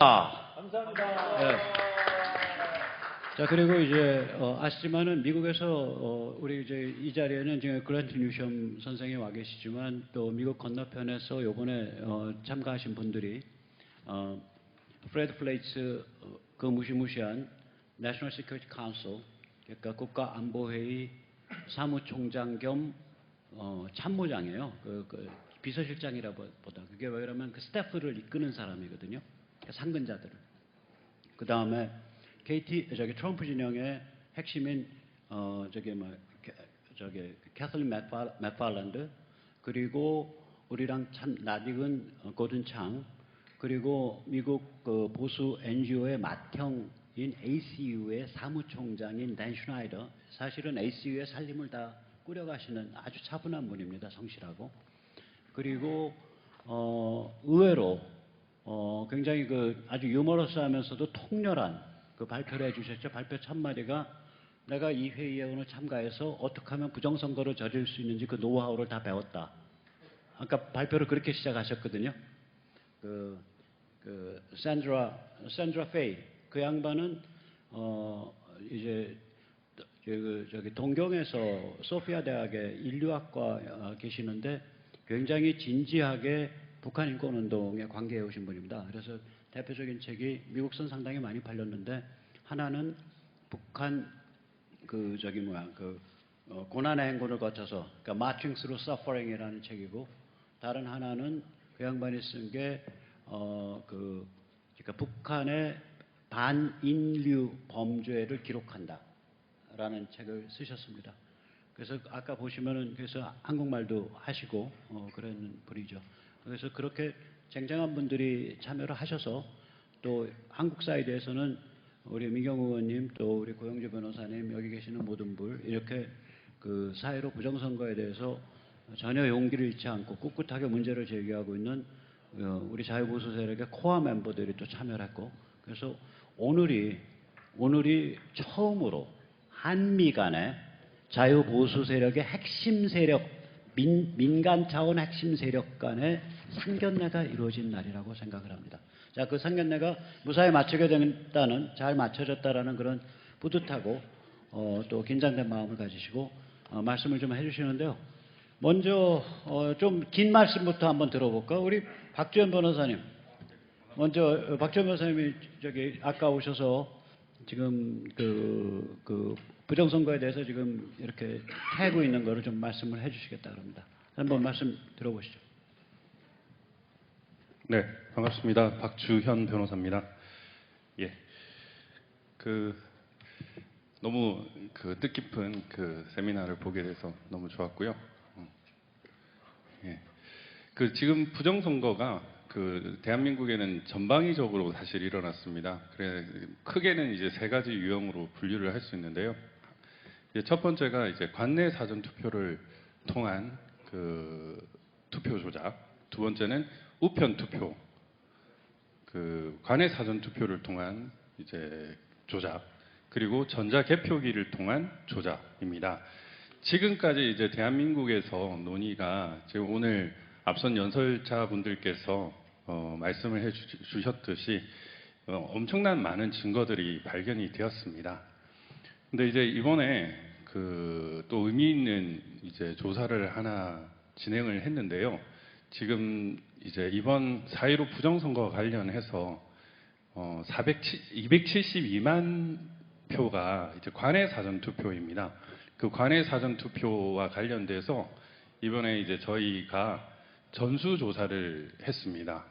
감사합니다. 네. 자, 그리고 이제 아시지만은 미국에서 우리 이제 이 자리에는 지금 그랜트 뉴섬 선생이 와 계시지만 또 미국 건너편에서 요번에 참가하신 분들이 프레드 플레이츠 그 무시무시한 National Security Council, 그러니까 국가안보회의 사무총장 겸 참모장이에요. 그 비서실장이라보다 그게 왜 그러면 그 스태프를 이끄는 사람이거든요. 그 상근자들을. 그 다음에 트럼프 진영의 핵심인 캐슬린 맥팔란드, 그리고 우리랑 참 낯익은 고든 창, 그리고 미국 그 보수 NGO의 맏형인 ACU의 사무총장인 댄 슈나이더, 사실은 ACU의 살림을 다 꾸려가시는 아주 차분한 분입니다. 성실하고. 그리고 의외로 굉장히 그 아주 유머러스하면서도 통렬한 그 발표를 해주셨죠. 발표 첫 마디가 내가 이 회의에 오늘 참가해서 어떻게 하면 부정선거를 저질 수 있는지 그 노하우를 다 배웠다. 아까 발표를 그렇게 시작하셨거든요. 샌드라 페이, 그 양반은 이제 저기 동경에서 소피아 대학의 인류학과 계시는데 굉장히 진지하게 북한 인권 운동에 관계해 오신 분입니다. 그래서 대표적인 책이 미국선 상당히 많이 팔렸는데, 하나는 북한 고난의 행군을 거쳐서, 그러니까 Marching Through Suffering이라는 책이고, 다른 하나는 그 양반이 쓴 게 그러니까 북한의 반인류 범죄를 기록한다라는 책을 쓰셨습니다. 그래서 아까 보시면은 그래서 한국말도 하시고 그런 분이죠. 그래서 그렇게 쟁쟁한 분들이 참여를 하셔서, 또 한국 사이드에서는 우리 민경우 의원님, 또 우리 고영주 변호사님, 여기 계시는 모든 분, 이렇게 그 사회로 부정선거에 대해서 전혀 용기를 잃지 않고 꿋꿋하게 문제를 제기하고 있는 우리 자유보수 세력의 코어 멤버들이 또 참여를 했고, 그래서 오늘이 처음으로 한미 간의 자유보수 세력의 핵심 세력, 민간 차원 핵심 세력 간의 상견례가 이루어진 날이라고 생각을 합니다. 자, 그 상견례가 무사히 마치게 된다는, 잘 맞춰졌다라는 그런 뿌듯하고 또 긴장된 마음을 가지시고 말씀을 좀 해주시는데요. 먼저 좀 긴 말씀부터 한번 들어볼까? 우리 박주현 변호사님. 먼저 박주현 변호사님이 저기 아까 오셔서 지금 그 부정선거에 대해서 지금 이렇게 해고 있는 거를 좀 말씀을 해주시겠다 그럽니다. 한번 말씀 들어보시죠. 네, 반갑습니다. 박주현 변호사입니다. 예, 너무 뜻깊은 세미나를 보게 돼서 너무 좋았고요. 예, 지금 부정선거가 대한민국에는 전방위적으로 사실 일어났습니다. 그래 크게는 이제 세 가지 유형으로 분류를 할 수 있는데요. 첫 번째가 이제 관내 사전 투표를 통한 투표 조작. 두 번째는 우편 투표. 관내 사전 투표를 통한 이제 조작. 그리고 전자 개표기를 통한 조작입니다. 지금까지 이제 대한민국에서 논의가 지금 오늘 앞선 연설자 분들께서 말씀을 해 주셨듯이 엄청난 많은 증거들이 발견이 되었습니다. 근데 이제 이번에 또 의미 있는 이제 조사를 하나 진행을 했는데요. 지금 이제 이번 4.15 부정선거와 관련해서 272만 표가 이제 관내 사전 투표입니다. 그 관내 사전 투표와 관련돼서 이번에 이제 저희가 전수 조사를 했습니다.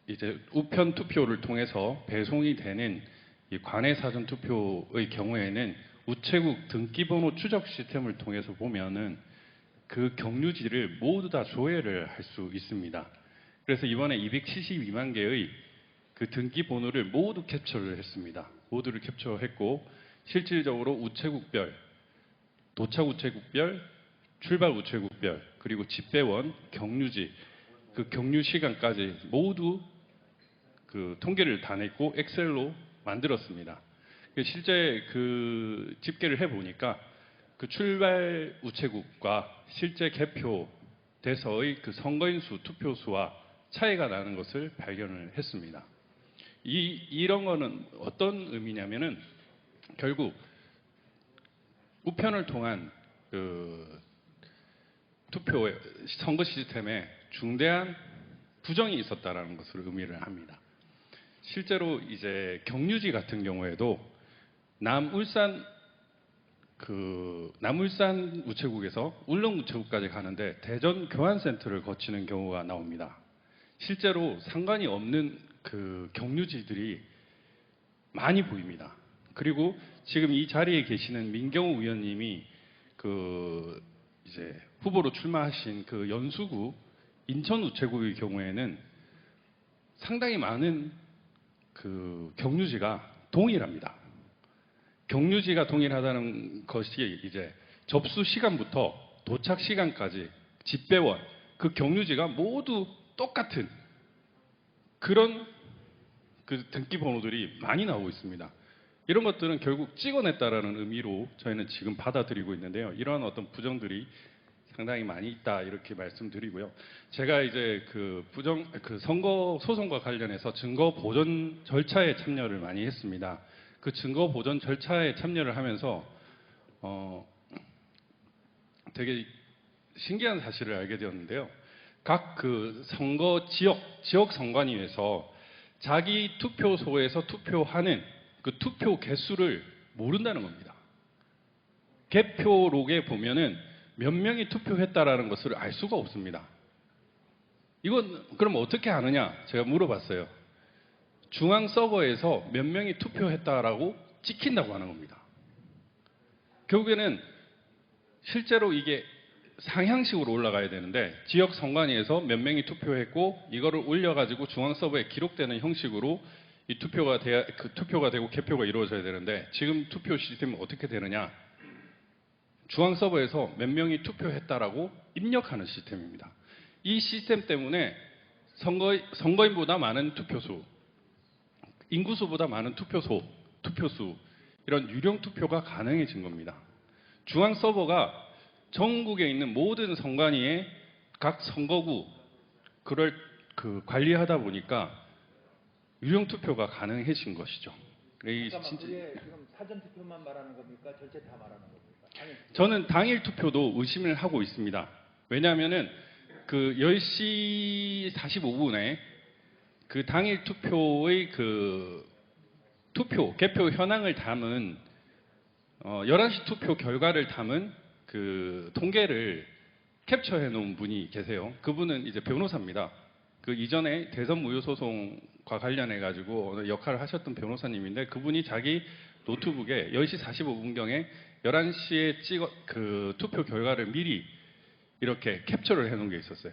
이제 우편 투표를 통해서 배송이 되는 이 관내 사전 투표의 경우에는 우체국 등기번호 추적 시스템을 통해서 보면은 그 경유지를 모두 다 조회를 할 수 있습니다. 그래서 이번에 272만 개의 그 등기번호를 모두 캡처를 했습니다. 모두를 캡처했고, 실질적으로 우체국별, 도착 우체국별, 출발 우체국별, 그리고 집배원, 경유지, 그 경유 시간까지 모두 통계를 다 냈고 엑셀로 만들었습니다. 실제 집계를 해보니까 출발 우체국과 실제 개표돼서의 선거인 수, 투표 수와 차이가 나는 것을 발견을 했습니다. 이런 거는 어떤 의미냐면은 결국 우편을 통한 그 투표의 선거 시스템에 중대한 부정이 있었다라는 것을 의미를 합니다. 실제로 이제 경유지 같은 경우에도 남울산 우체국에서 울릉 우체국까지 가는데 대전 교환센터를 거치는 경우가 나옵니다. 실제로 상관이 없는 그 경유지들이 많이 보입니다. 그리고 지금 이 자리에 계시는 민경우 의원님이 그 이제 후보로 출마하신 그 연수구 인천 우체국의 경우에는 상당히 많은 그 경유지가 동일합니다. 경유지가 동일하다는 것이 이제 접수 시간부터 도착 시간까지 집배원 그 경유지가 모두 똑같은 그런 그 등기 번호들이 많이 나오고 있습니다. 이런 것들은 결국 찍어냈다라는 의미로 저희는 지금 받아들이고 있는데요. 이러한 어떤 부정들이 상당히 많이 있다 이렇게 말씀드리고요. 제가 이제 그 선거 소송과 관련해서 증거 보존 절차에 참여를 많이 했습니다. 그 증거 보존 절차에 참여를 하면서 되게 신기한 사실을 알게 되었는데요. 각 그 선거 지역 선관위에서 자기 투표소에서 투표하는 그 투표 개수를 모른다는 겁니다. 개표록에 보면은 몇 명이 투표했다라는 것을 알 수가 없습니다. 이건 그럼 어떻게 아느냐? 제가 물어봤어요. 중앙 서버에서 몇 명이 투표했다라고 찍힌다고 하는 겁니다. 결국에는 실제로 이게 상향식으로 올라가야 되는데 지역 선관위에서 몇 명이 투표했고 이거를 올려가지고 중앙 서버에 기록되는 형식으로 이 투표가 되고 개표가 이루어져야 되는데 지금 투표 시스템은 어떻게 되느냐? 중앙 서버에서 몇 명이 투표했다라고 입력하는 시스템입니다. 이 시스템 때문에 선거인보다 많은 투표수, 인구수보다 많은 투표수 이런 유령 투표가 가능해진 겁니다. 중앙 서버가 전국에 있는 모든 선관위의 각 선거구 그걸 관리하다 보니까 유령 투표가 가능해진 것이죠. 그러니까 그게 지금 사전 투표만 말하는 겁니까? 전체 다 말하는 겁니까? 저는 당일 투표도 의심을 하고 있습니다. 왜냐하면은 그 10시 45분에 그 당일 투표의 그 개표 현황을 담은 11시 투표 결과를 담은 그 통계를 캡처해 놓은 분이 계세요. 그분은 이제 변호사입니다. 그 이전에 대선 무효 소송과 관련해 가지고 역할을 하셨던 변호사님인데 그분이 자기 노트북에 10시 45분경에 11시에 그 투표 결과를 미리 이렇게 캡처를 해 놓은 게 있었어요.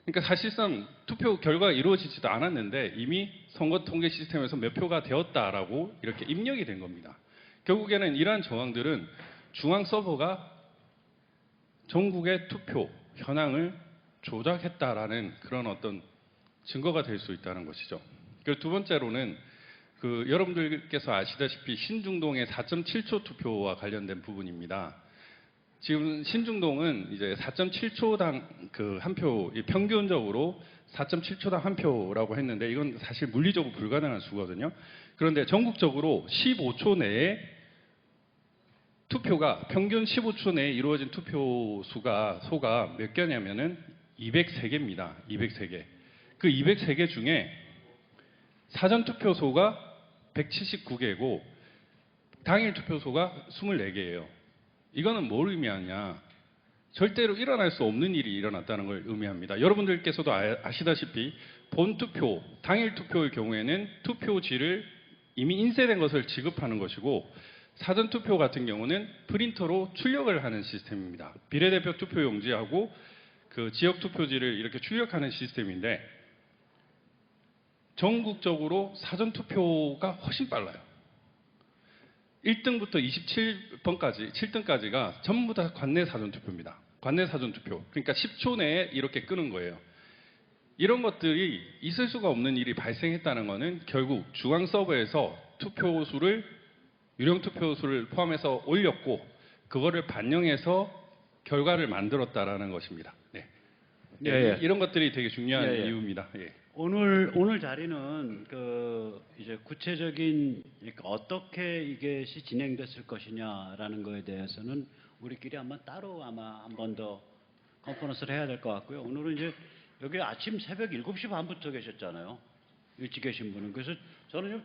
그러니까 사실상 투표 결과가 이루어지지도 않았는데 이미 선거 통계 시스템에서 몇 표가 되었다라고 이렇게 입력이 된 겁니다. 결국에는 이러한 정황들은 중앙 서버가 전국의 투표 현황을 조작했다라는 그런 어떤 증거가 될 수 있다는 것이죠. 그리고 두 번째로는 그 여러분들께서 아시다시피 신중동의 4.7초 투표와 관련된 부분입니다. 지금 신중동은 이제 4.7초당 그 한 표, 평균적으로 4.7초당 한 표라고 했는데 이건 사실 물리적으로 불가능한 수거든요. 그런데 전국적으로 15초 내에 투표가 평균 15초 내에 이루어진 소가 몇 개냐면은 203개입니다. 203개. 그 203개 중에 사전 투표소가 179개고 당일 투표소가 24개예요. 이거는 뭘 의미하냐? 절대로 일어날 수 없는 일이 일어났다는 걸 의미합니다. 여러분들께서도 아시다시피 본투표, 당일 투표의 경우에는 투표지를 이미 인쇄된 것을 지급하는 것이고 사전투표 같은 경우는 프린터로 출력을 하는 시스템입니다. 비례대표 투표용지하고 그 지역투표지를 이렇게 출력하는 시스템인데 전국적으로 사전투표가 훨씬 빨라요. 1등부터 27번까지, 7등까지가 전부 다 관내 사전투표입니다. 관내 사전투표. 그러니까 10초 내에 이렇게 끄는 거예요. 이런 것들이 있을 수가 없는 일이 발생했다는 것은 결국 중앙 서버에서 유령 투표수를 포함해서 올렸고 그거를 반영해서 결과를 만들었다라는 것입니다. 네. 예, 예. 이런 것들이 되게 중요한 예, 예. 이유입니다. 예. 오늘 자리는 그 이제 구체적인 그러니까 어떻게 이것이 진행됐을 것이냐라는 거에 대해서는 우리끼리 한번 따로 아마 한 번 더 컨퍼런스를 해야 될 것 같고요. 오늘은 이제 여기 아침 새벽 7시 반부터 계셨잖아요. 일찍 계신 분은. 그래서 저는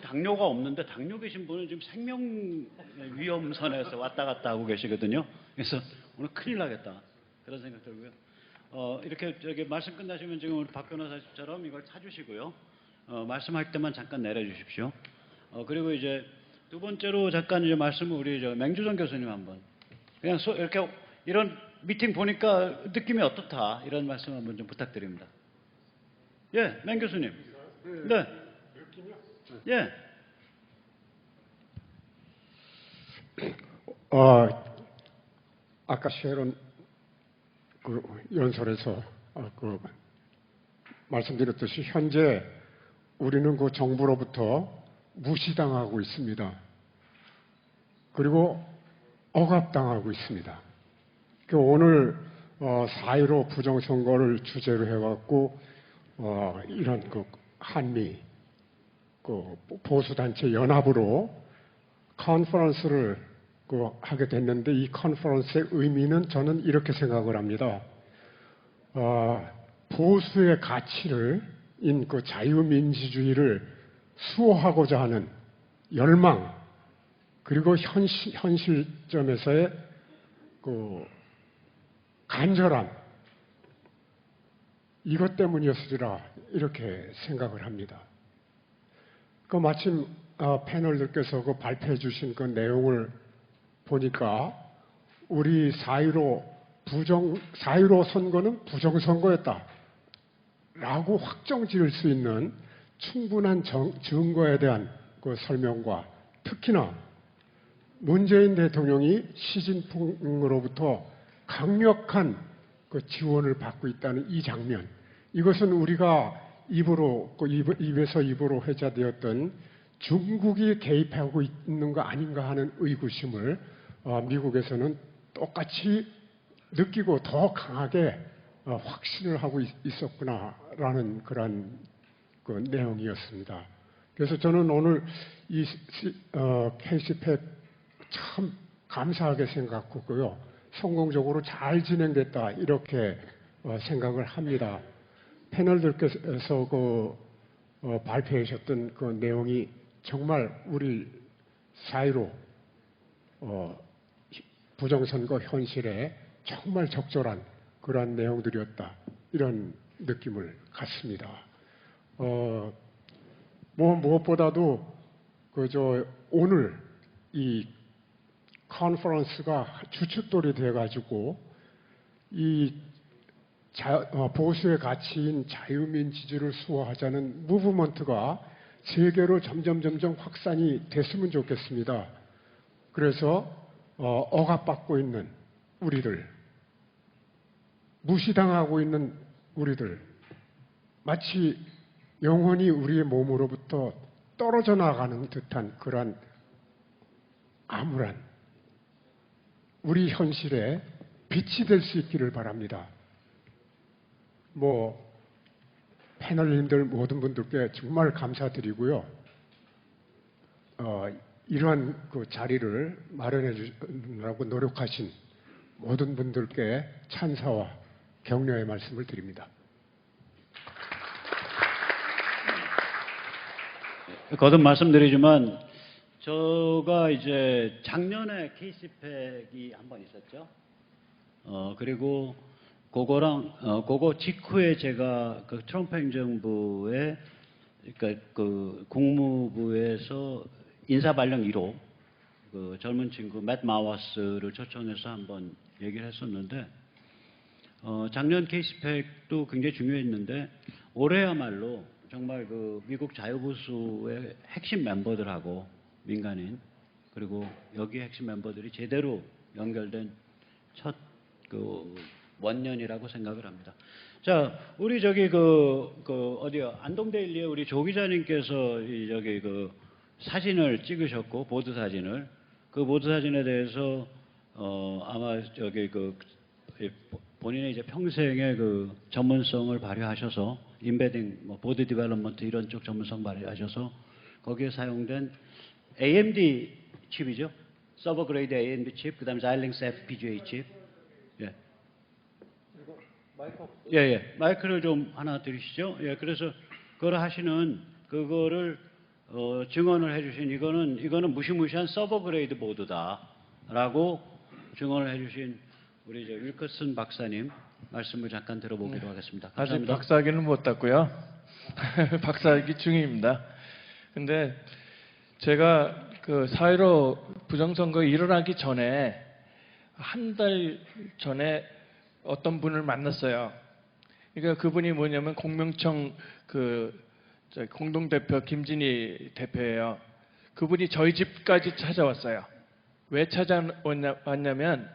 당뇨가 없는데 당뇨 계신 분은 지금 생명 위험선에서 왔다 갔다 하고 계시거든요. 그래서 오늘 큰일 나겠다 그런 생각 들고요. 이렇게 저기 말씀 끝나시면 지금 우리 박 변호사처럼 이걸 사주시고요. 말씀할 때만 잠깐 내려주십시오. 그리고 이제 두 번째로 잠깐 이제 말씀을 우리 저 맹주정 교수님 한번 그냥 이렇게 이런 미팅 보니까 느낌이 어떻다 이런 말씀 한번 좀 부탁드립니다. 예, 맹 교수님. 네. 예. 아까 쉐론 그 연설에서 그 말씀드렸듯이 현재 우리는 그 정부로부터 무시당하고 있습니다. 그리고 억압당하고 있습니다. 오늘 4.15 부정선거를 주제로 해갖고 이런 그 한미 그 보수단체 연합으로 컨퍼런스를 하게 됐는데 이 컨퍼런스의 의미는 저는 이렇게 생각을 합니다. 보수의 가치를 인 그 자유민주주의를 수호하고자 하는 열망 그리고 현실점에서의 그 간절함 이것 때문이었으리라 이렇게 생각을 합니다. 그 마침 패널들께서 그 발표해 주신 그 내용을 보니까 우리 4.15 선거는 부정선거였다 라고 확정 지을 수 있는 충분한 증거에 대한 그 설명과 특히나 문재인 대통령이 시진핑으로부터 강력한 그 지원을 받고 있다는 이 장면 이것은 우리가 입에서 입으로 회자되었던 중국이 개입하고 있는 거 아닌가 하는 의구심을 미국에서는 똑같이 느끼고 더 강하게 확신을 하고 있었구나라는 그런 그 내용이었습니다. 그래서 저는 오늘 이 KCPEC 참 감사하게 생각하고요. 성공적으로 잘 진행됐다 이렇게 생각을 합니다. 패널들께서 발표해 주셨던 그 내용이 정말 우리 4.15 부정선거 현실에 정말 적절한 그러한 내용들이었다 이런 느낌을 갖습니다. 무엇보다도 오늘 이 컨퍼런스가 주춧돌이 돼가지고 이 보수의 가치인 자유민주주의를 수호하자는 무브먼트가 세계로 점점 확산이 됐으면 좋겠습니다. 그래서 억압받고 있는 우리들, 무시당하고 있는 우리들, 마치 영혼이 우리의 몸으로부터 떨어져 나가는 듯한 그러한 암울한 우리 현실에 빛이 될 수 있기를 바랍니다. 패널님들 모든 분들께 정말 감사드리고요. 이러한 그 자리를 마련해 주느라고 노력하신 모든 분들께 찬사와 격려의 말씀을 드립니다. 거듭 말씀드리지만 제가 이제 작년에 KCPEC이 한 번 있었죠. 그리고 그거 직후에 제가 그 트럼프 행정부의 그러니까 그 국무부에서 인사발령 1호 그 젊은 친구 맷 마워스를 초청해서 한번 얘기를 했었는데 작년 KCPEC도 굉장히 중요했는데 올해야말로 정말 그 미국 자유보수의 핵심 멤버들하고 민간인 그리고 여기 핵심 멤버들이 제대로 연결된 첫 그 원년이라고 생각을 합니다. 자, 우리 저기 어디요? 안동데일리에 우리 조 기자님께서 저기 그 사진을 찍으셨고 보드 사진을 그 보드 사진에 대해서 아마 저기 본인의 이제 평생의 그 전문성을 발휘하셔서 인베딩, 뭐 보드 디벨롭먼트 이런 쪽 전문성 발휘하셔서 거기에 사용된 AMD 칩이죠. 서버 그레이드 AMD 칩, 그다음에 Xilinx FPGA 칩. 예. 그리고 마이크 예, 예. 마이크를 좀 하나 드리시죠. 예, 그래서 그걸 하시는 그거를 증언을 해주신 이거는 무시무시한 서버 그레이드 보드다라고 증언을 해주신 우리 저 윌커슨 박사님 말씀을 잠깐 들어보기로 하겠습니다. 아직 감사합니다. 박사학위는 못 땄고요. 박사학위 중입니다. 근데 제가 그 4.15 부정선거 일어나기 전에 한 달 전에 어떤 분을 만났어요. 그러니까 그분이 뭐냐면 공명청 공동대표 김진희 대표예요. 그분이 저희 집까지 찾아왔어요. 왜 찾아왔냐면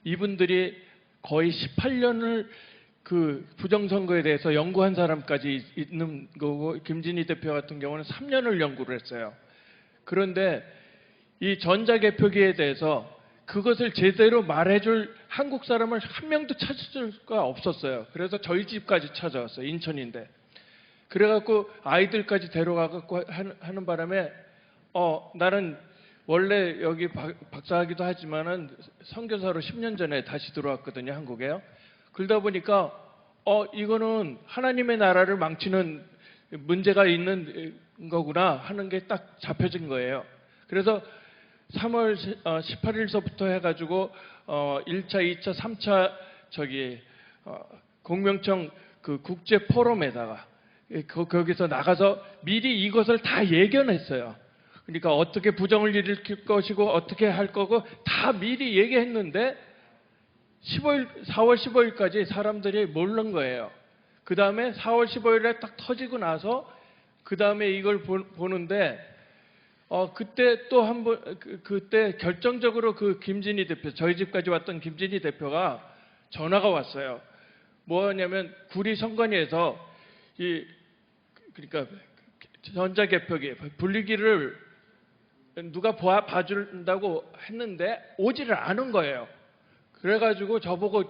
이분들이 거의 18년을 그 부정선거에 대해서 연구한 사람까지 있는 거고, 김진희 대표 같은 경우는 3년을 연구를 했어요. 그런데 이 전자개표기에 대해서 그것을 제대로 말해줄 한국 사람을 한 명도 찾을 수가 없었어요. 그래서 저희 집까지 찾아왔어요. 인천인데. 그래갖고 아이들까지 데려가갖고 하는 바람에 나는 원래 여기 박사하기도 하지만은 선교사로 10년 전에 다시 들어왔거든요, 한국에요. 그러다 보니까 이거는 하나님의 나라를 망치는 문제가 있는 거구나 하는 게 딱 잡혀진 거예요. 그래서 3월 18일서부터 해가지고 1차, 2차, 3차 공명청 그 국제 포럼에다가 거기서 나가서 미리 이것을 다 예견했어요. 그러니까 어떻게 부정을 일으킬 것이고 어떻게 할 거고 다 미리 얘기했는데 4월 15일까지 사람들이 모르는 거예요. 그 다음에 4월 15일에 딱 터지고 나서 그 다음에 이걸 보는데 그때 또 한 번 그때 결정적으로 그 김진희 대표, 저희 집까지 왔던 김진희 대표가 전화가 왔어요. 뭐냐면 구리 선관위에서 그러니까 전자개표기 분리기를 누가 봐준다고 했는데 오지를 않은 거예요. 그래가지고 저보고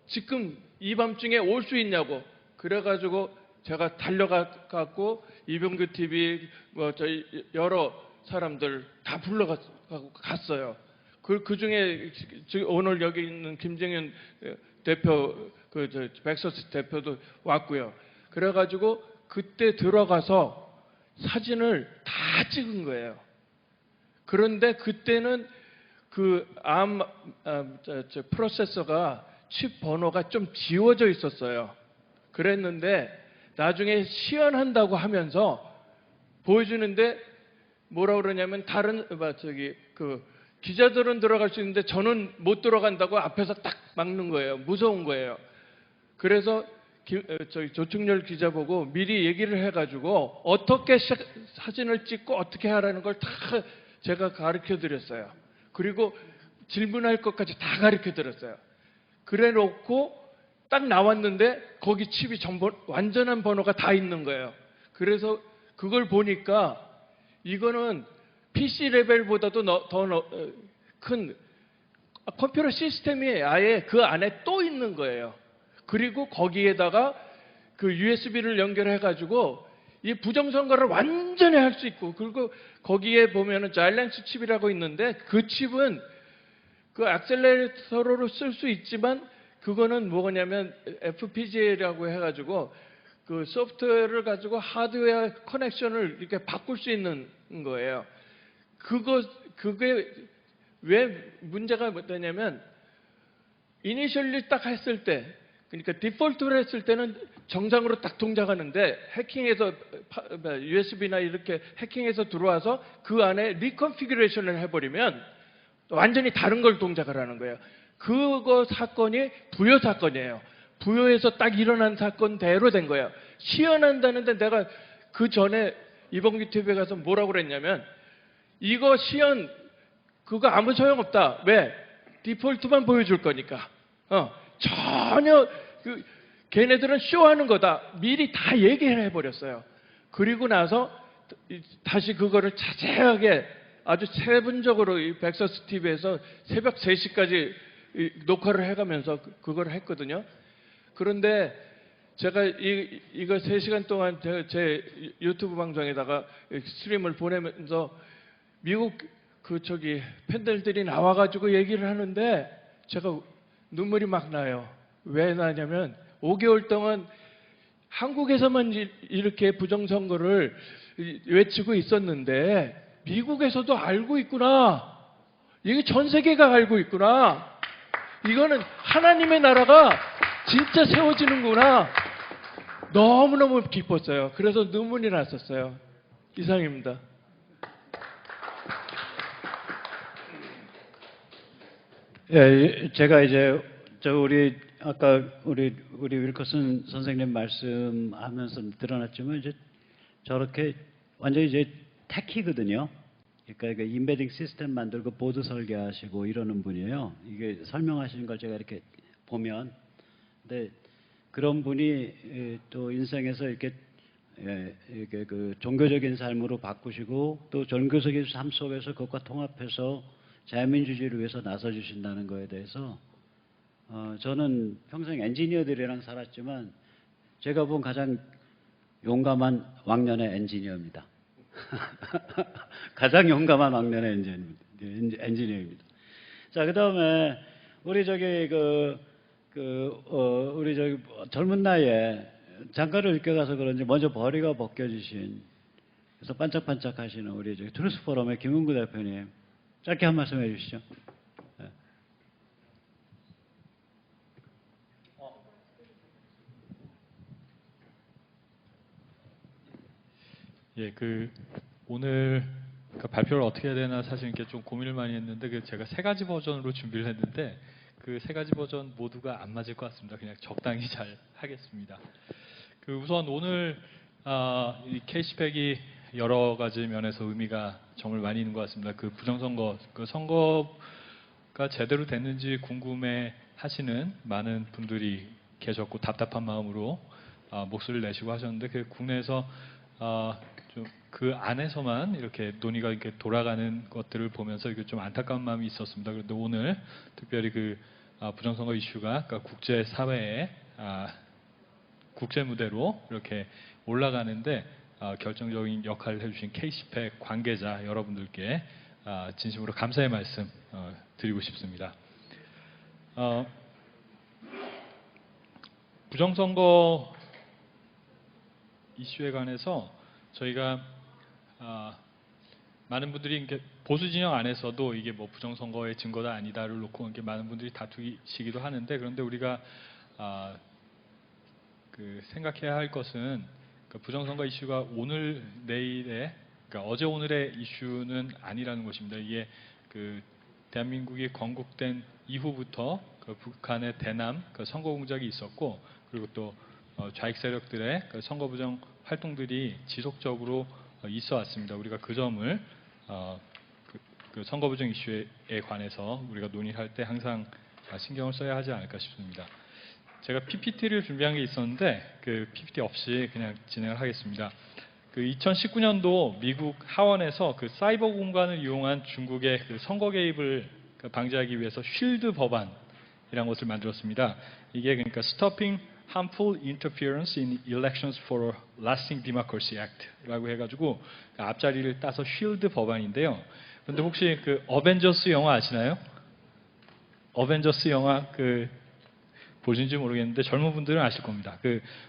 지금 이 밤중에 올 수 있냐고. 그래가지고 제가 달려가고 이병규 TV 저희 여러 사람들 다 불러가고 갔어요. 그 중에 오늘 여기 있는 김정현 대표, 백서스 대표도 왔고요. 그래가지고 그때 들어가서 사진을 다 찍은 거예요. 그런데 그때는 그 프로세서가 칩 번호가 좀 지워져 있었어요. 그랬는데 나중에 시연한다고 하면서 보여주는데 뭐라 그러냐면 기자들은 들어갈 수 있는데 저는 못 들어간다고 앞에서 딱 막는 거예요. 무서운 거예요. 그래서 조충렬 기자 보고 미리 얘기를 해가지고 어떻게 사진을 찍고 어떻게 하라는 걸 다 제가 가르쳐 드렸어요. 그리고 질문할 것까지 다 가르쳐 드렸어요. 그래 놓고 딱 나왔는데 거기 칩이 완전한 번호가 다 있는 거예요. 그래서 그걸 보니까 이거는 PC 레벨보다도 더 큰 컴퓨터 시스템이 아예 그 안에 또 있는 거예요. 그리고 거기에다가 그 USB를 연결해가지고 이 부정선거를 완전히 할 수 있고, 그리고 거기에 보면은 자일랭스 칩이라고 있는데 그 칩은 그 액셀레이터로 쓸 수 있지만 그거는 뭐냐면 FPGA라고 해가지고 그 소프트웨어를 가지고 하드웨어 커넥션을 이렇게 바꿀 수 있는 거예요. 그게 왜 문제가 뭐냐면 이니셜리 딱 했을 때, 그러니까 디폴트로 했을 때는 정상으로 딱 동작하는데 해킹해서 USB나 이렇게 해킹해서 들어와서 그 안에 리컨피규레이션을 해버리면 완전히 다른 걸 동작을 하는 거예요. 그거 사건이 부여 사건이에요. 부여에서 딱 일어난 사건대로 된 거예요. 시연한다는데 내가 그 전에 이범규 TV에 가서 뭐라고 그랬냐면 이거 시연 그거 아무 소용없다. 왜? 디폴트만 보여줄 거니까. 전혀 걔네들은 쇼하는 거다. 미리 다 얘기를 해버렸어요. 그리고 나서 다시 그거를 자세하게 아주 세분적으로 이 백서스 TV에서 새벽 3시까지 녹화를 해가면서 그걸 했거든요. 그런데 제가 이거 3시간 동안 제 유튜브 방송에다가 스트림을 보내면서 미국 팬들이 나와가지고 얘기를 하는데 제가 눈물이 막 나요. 왜 나냐면 5개월 동안 한국에서만 이렇게 부정선거를 외치고 있었는데 미국에서도 알고 있구나. 이게 전 세계가 알고 있구나. 이거는 하나님의 나라가 진짜 세워지는구나. 너무너무 기뻤어요. 그래서 눈물이 났었어요. 이상입니다. 예, 제가 이제 아까 우리 윌커슨 선생님 말씀하면서 드러났지만 이제 저렇게 완전히 이제 테키거든요. 그러니까 인베딩 시스템 만들고 보드 설계하시고 이러는 분이에요. 이게 설명하시는 걸 제가 이렇게 보면, 근데 그런 분이 또 인생에서 이렇게 그 종교적인 삶으로 바꾸시고 또 종교적인 삶 속에서 그것과 통합해서 자유민주주의를 위해서 나서주신다는 거에 대해서 저는 평생 엔지니어들이랑 살았지만 제가 본 가장 용감한 왕년의 엔지니어입니다. 가장 용감한 왕년의 엔지니어입니다. 자, 그 다음에 우리 젊은 나이에 장가를 늦게 가서 그런지 먼저 머리가 벗겨지신, 그래서 반짝반짝 하시는 우리 트루스 포럼의 김은구 대표님, 짧게 한 말씀 해주시죠. 네. 예, 오늘 발표를 어떻게 해야 되나 사실 이렇게 좀 고민을 많이 했는데 제가 3가지 버전으로 준비를 했는데 그 3가지 버전 모두가 안 맞을 것 같습니다. 그냥 적당히 잘 하겠습니다. 우선 오늘 이 캐시팩이 여러 가지 면에서 의미가 정말 많이 있는 것 같습니다. 부정선거, 선거가 제대로 됐는지 궁금해 하시는 많은 분들이 계셨고 답답한 마음으로 목소리를 내시고 하셨는데 국내에서 그 안에서만 이렇게 논의가 이렇게 돌아가는 것들을 보면서 이게 좀 안타까운 마음이 있었습니다. 그런데 오늘 특별히 부정선거 이슈가 국제 사회에 국제 무대로 이렇게 올라가는데 결정적인 역할을 해주신 캐시팩 관계자 여러분들께 진심으로 감사의 말씀 드리고 싶습니다. 부정선거 이슈에 관해서 저희가 많은 분들이 보수 진영 안에서도 이게 부정선거의 증거다 아니다를 놓고 많은 분들이 다투시기도 하는데, 그런데 우리가 생각해야 할 것은 부정선거 이슈가 오늘 내일의 어제 오늘의 이슈는 아니라는 것입니다. 이게 대한민국이 건국된 이후부터 북한의 대남 선거 공작이 있었고, 그리고 또 좌익 세력들의 선거 부정 활동들이 지속적으로 있어 왔습니다. 우리가 그 점을 선거 부정 이슈에 관해서 우리가 논의를 할 때 항상 신경을 써야 하지 않을까 싶습니다. 제가 PPT를 준비한 게 있었는데 PPT 없이 그냥 진행을 하겠습니다. 2019년도 미국 하원에서 사이버 공간을 이용한 중국의 선거 개입을 방지하기 위해서 쉴드 법안이라는 것을 만들었습니다. 이게 그러니까 Stopping Harmful Interference in Elections for Lasting Democracy Act라고 해가지고 앞자리를 따서 쉴드 법안인데요. 그런데 혹시 어벤져스 영화 아시나요? 어벤져스 영화 보신지 모르겠는데 젊은 분들은 아실 겁니다.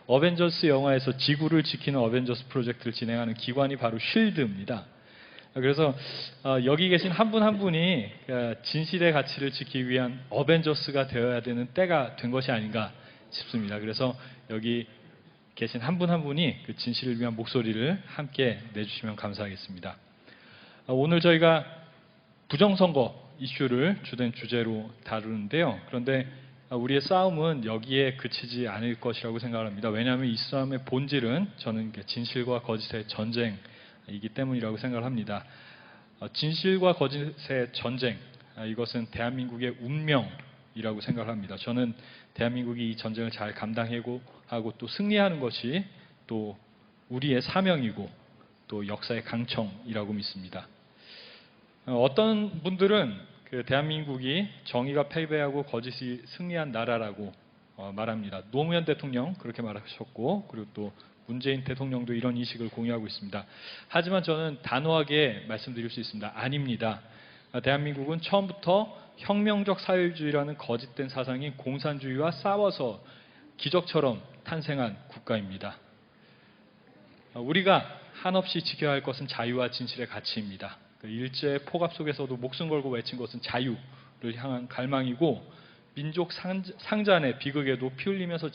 어벤져스 영화에서 지구를 지키는 어벤져스 프로젝트를 진행하는 기관이 바로 쉴드입니다. 그래서 여기 계신 한 분 한 분이 진실의 가치를 지키기 위한 어벤져스가 되어야 되는 때가 된 것이 아닌가 싶습니다. 그래서 여기 계신 한 분 한 분이 진실을 위한 목소리를 함께 내주시면 감사하겠습니다. 오늘 저희가 부정선거 이슈를 주된 주제로 다루는데요. 그런데 우리의 싸움은 여기에 그치지 않을 것이라고 생각을 합니다. 왜냐하면 이 싸움의 본질은 저는 진실과 거짓의 전쟁이기 때문이라고 생각을 합니다. 진실과 거짓의 전쟁, 이것은 대한민국의 운명이라고 생각을 합니다. 저는 대한민국이 이 전쟁을 잘 감당하고 또 승리하는 것이 또 우리의 사명이고 또 역사의 강청이라고 믿습니다. 어떤 분들은 그 대한민국이 정의가 패배하고 거짓이 승리한 나라라고 말합니다. 노무현 대통령 그렇게 말하셨고, 그리고 또 문재인 대통령도 이런 인식을 공유하고 있습니다. 하지만 저는 단호하게 말씀드릴 수 있습니다. 아닙니다. 대한민국은 처음부터 혁명적 사회주의라는 거짓된 사상인 공산주의와 싸워서 기적처럼 탄생한 국가입니다. 우리가 한없이 지켜야 할 것은 자유와 진실의 가치입니다. 일제의 포갑 속에서도 목숨 걸고 외친 것은 자유를 향한 갈망이고, 민족 상잔의 비극에도 피 흘리면서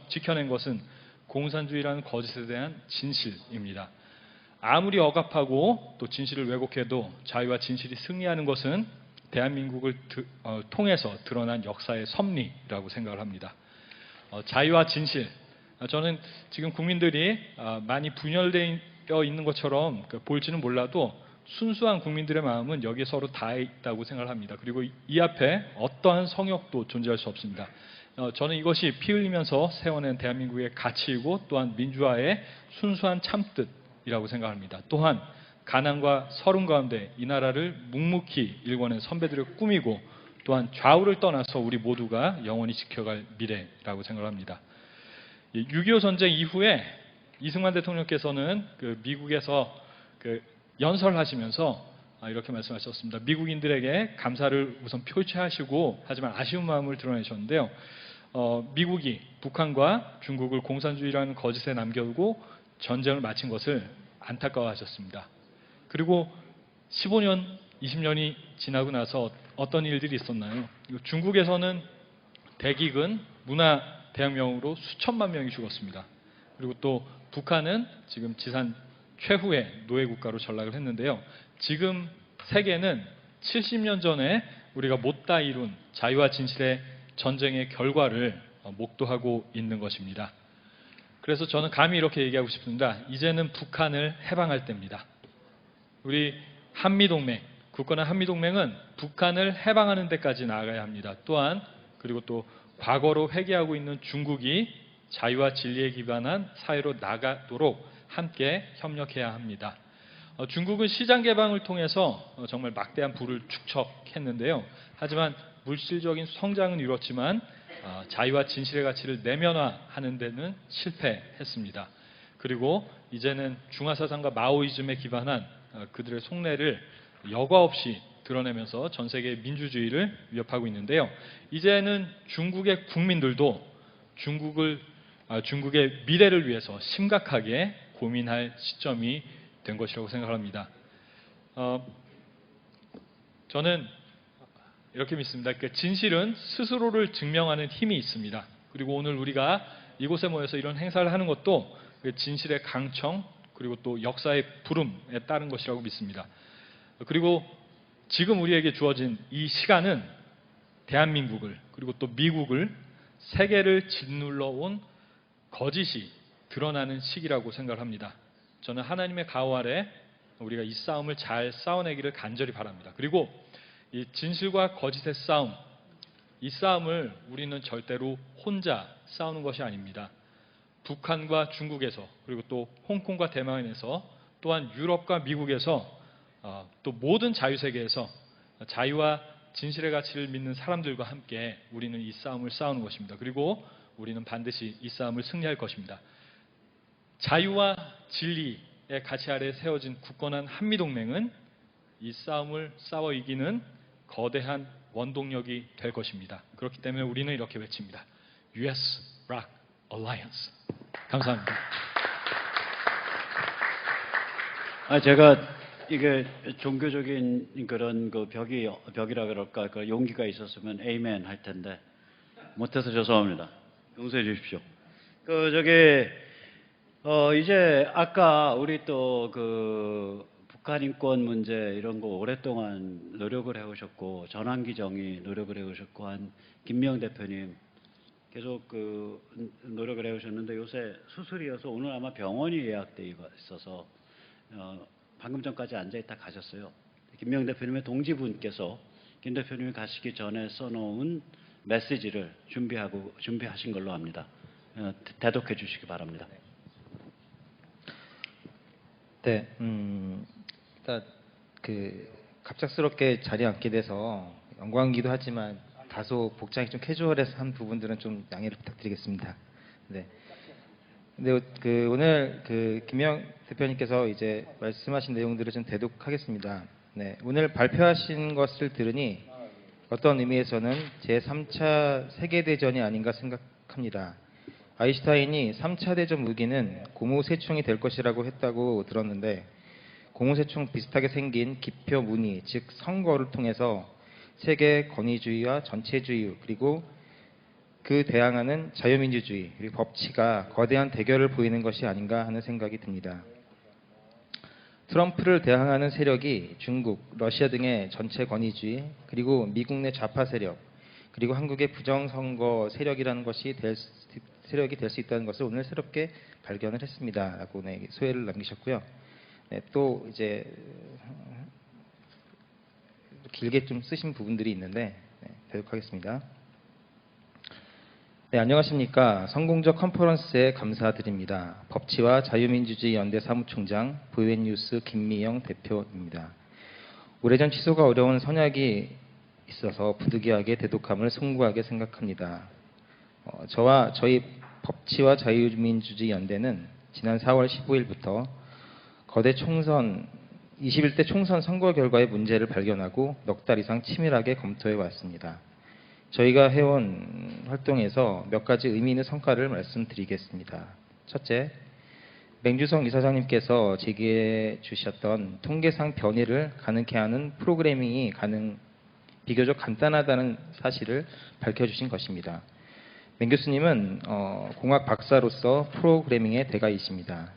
지켜낸 것은 공산주의라는 거짓에 대한 진실입니다. 아무리 억압하고 또 진실을 왜곡해도 자유와 진실이 승리하는 것은 대한민국을 통해서 드러난 역사의 섭리라고 생각을 합니다. 자유와 진실, 저는 지금 국민들이 많이 분열되어 있는 것처럼 볼지는 몰라도 순수한 국민들의 마음은 여기에 서로 다 있다고 생각을 합니다. 그리고 이 앞에 어떠한 성역도 존재할 수 없습니다. 저는 이것이 피 흘리면서 세워낸 대한민국의 가치이고, 또한 민주화의 순수한 참뜻이라고 생각합니다. 또한 가난과 서름 가운데 이 나라를 묵묵히 일궈낸 선배들의 꿈이고, 또한 좌우를 떠나서 우리 모두가 영원히 지켜갈 미래라고 생각합니다. 6.25 전쟁 이후에 이승만 대통령께서는 미국에서 연설하시면서 이렇게 말씀하셨습니다. 미국인들에게 감사를 우선 표시하시고, 하지만 아쉬운 마음을 드러내셨는데요. 미국이 북한과 중국을 공산주의라는 거짓에 남겨두고 전쟁을 마친 것을 안타까워하셨습니다. 그리고 15년, 20년이 지나고 나서 어떤 일들이 있었나요? 중국에서는 대기근, 문화대혁명으로 수천만 명이 죽었습니다. 그리고 또 북한은 지금 지산 최후의 노예국가로 전락을 했는데요. 지금 세계는 70년 전에 우리가 못다 이룬 자유와 진실의 전쟁의 결과를 목도하고 있는 것입니다. 그래서 저는 감히 이렇게 얘기하고 싶습니다. 이제는 북한을 해방할 때입니다. 우리 한미동맹, 굳건한 한미동맹은 북한을 해방하는 데까지 나아가야 합니다. 또한 그리고 또 과거로 회귀하고 있는 중국이 자유와 진리에 기반한 사회로 나가도록 함께 협력해야 합니다. 중국은 시장 개방을 통해서 정말 막대한 부를 축적했는데요. 하지만 물질적인 성장은 이뤘지만 자유와 진실의 가치를 내면화하는 데는 실패했습니다. 그리고 이제는 중화사상과 마오이즘에 기반한 그들의 속내를 여과 없이 드러내면서 전 세계의 민주주의를 위협하고 있는데요. 이제는 중국의 국민들도 중국의 미래를 위해서 심각하게 고민할 시점이 된 것이라고 생각합니다. 저는 이렇게 믿습니다. 진실은 스스로를 증명하는 힘이 있습니다. 그리고 오늘 우리가 이곳에 모여서 이런 행사를 하는 것도 진실의 강청, 그리고 또 역사의 부름에 따른 것이라고 믿습니다. 그리고 지금 우리에게 주어진 이 시간은 대한민국을, 그리고 또 미국을, 세계를 짓눌러 온 거짓이 드러나는 시기라고 생각을 합니다. 저는 하나님의 가호 아래 우리가 이 싸움을 잘 싸워내기를 간절히 바랍니다. 그리고 이 진실과 거짓의 싸움, 이 싸움을 우리는 절대로 혼자 싸우는 것이 아닙니다. 북한과 중국에서, 그리고 또 홍콩과 대만에서, 또한 유럽과 미국에서, 또 모든 자유세계에서 자유와 진실의 가치를 믿는 사람들과 함께 우리는 이 싸움을 싸우는 것입니다. 그리고 우리는 반드시 이 싸움을 승리할 것입니다. 자유와 진리의 가치 아래 세워진 굳건한 한미동맹은 이 싸움을 싸워 이기는 거대한 원동력이 될 것입니다. 그렇기 때문에 우리는 이렇게 외칩니다. US-ROC Alliance. 감사합니다. 제가 이게 종교적인 그런 벽이라 그럴까, 그 용기가 있었으면 에이멘 할 텐데 못해서 죄송합니다. 용서해 주십시오. 이제 아까 우리 또 북한 인권 문제 이런 거 오랫동안 노력을 해오셨고, 전환기 정의 노력을 해오셨고 한 김명 대표님 계속 노력을 해오셨는데 요새 수술이어서 오늘 아마 병원이 예약돼 있어서 방금 전까지 앉아있다 가셨어요. 김명 대표님의 동지분께서 김 대표님이 가시기 전에 써놓은 메시지를 준비하신 걸로 압니다. 대독해 주시기 바랍니다. 네, 일단 갑작스럽게 자리에 앉게 돼서 영광이기도 하지만 다소 복장이 좀 캐주얼해서 한 부분들은 좀 양해를 부탁드리겠습니다. 네. 근데 오늘 김영 대표님께서 이제 말씀하신 내용들을 좀 대독하겠습니다. 네. 오늘 발표하신 것을 들으니 어떤 의미에서는 제3차 세계대전이 아닌가 생각합니다. 아인슈타인이 3차 대전 무기는 고무세총이 될 것이라고 했다고 들었는데 고무세총 비슷하게 생긴 기표 무늬, 즉 선거를 통해서 세계 권위주의와 전체주의 그리고 그 대항하는 자유민주주의 그리고 법치가 거대한 대결을 보이는 것이 아닌가 하는 생각이 듭니다. 트럼프를 대항하는 세력이 중국, 러시아 등의 전체 권위주의 그리고 미국 내 좌파 세력 그리고 한국의 부정선거 세력이라는 것이 세력이 될 수 있다는 것을 오늘 새롭게 발견을 했습니다라고 소회를 남기셨고요. 네, 또 이제 길게 좀 쓰신 부분들이 있는데 대독하겠습니다. 네, 안녕하십니까. 성공적 컨퍼런스에 감사드립니다. 법치와 자유민주주의 연대 사무총장 보이웬뉴스 김미영 대표입니다. 오래전 취소가 어려운 선약이 있어서 부득이하게 대독함을 숭고하게 생각합니다. 저와 저희 법치와 자유민주주의 연대는 지난 4월 15일부터 거대 총선 21대 총선 선거 결과의 문제를 발견하고 넉 달 이상 치밀하게 검토해 왔습니다. 저희가 해온 활동에서 몇 가지 의미 있는 성과를 말씀드리겠습니다. 첫째, 맹주성 이사장님께서 제기해 주셨던 통계상 변이를 가능케 하는 프로그래밍이 비교적 간단하다는 사실을 밝혀주신 것입니다. 맹 교수님은 공학 박사로서 프로그래밍의 대가이십니다.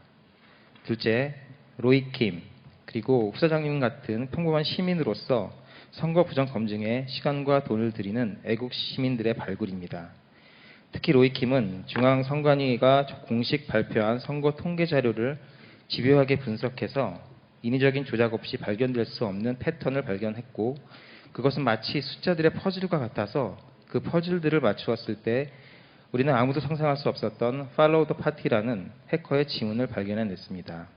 둘째, 로이 킴 그리고 후사장님 같은 평범한 시민으로서 선거 부정 검증에 시간과 돈을 들이는 애국 시민들의 발굴입니다. 특히 로이 킴은 중앙선관위가 공식 발표한 선거 통계 자료를 집요하게 분석해서 인위적인 조작 없이 발견될 수 없는 패턴을 발견했고 그것은 마치 숫자들의 퍼즐과 같아서 그 퍼즐들을 맞추었을 때 우리는 아무도 상상할 수 없었던 Follow the Party라는 해커의 지문을 발견해냈습니다.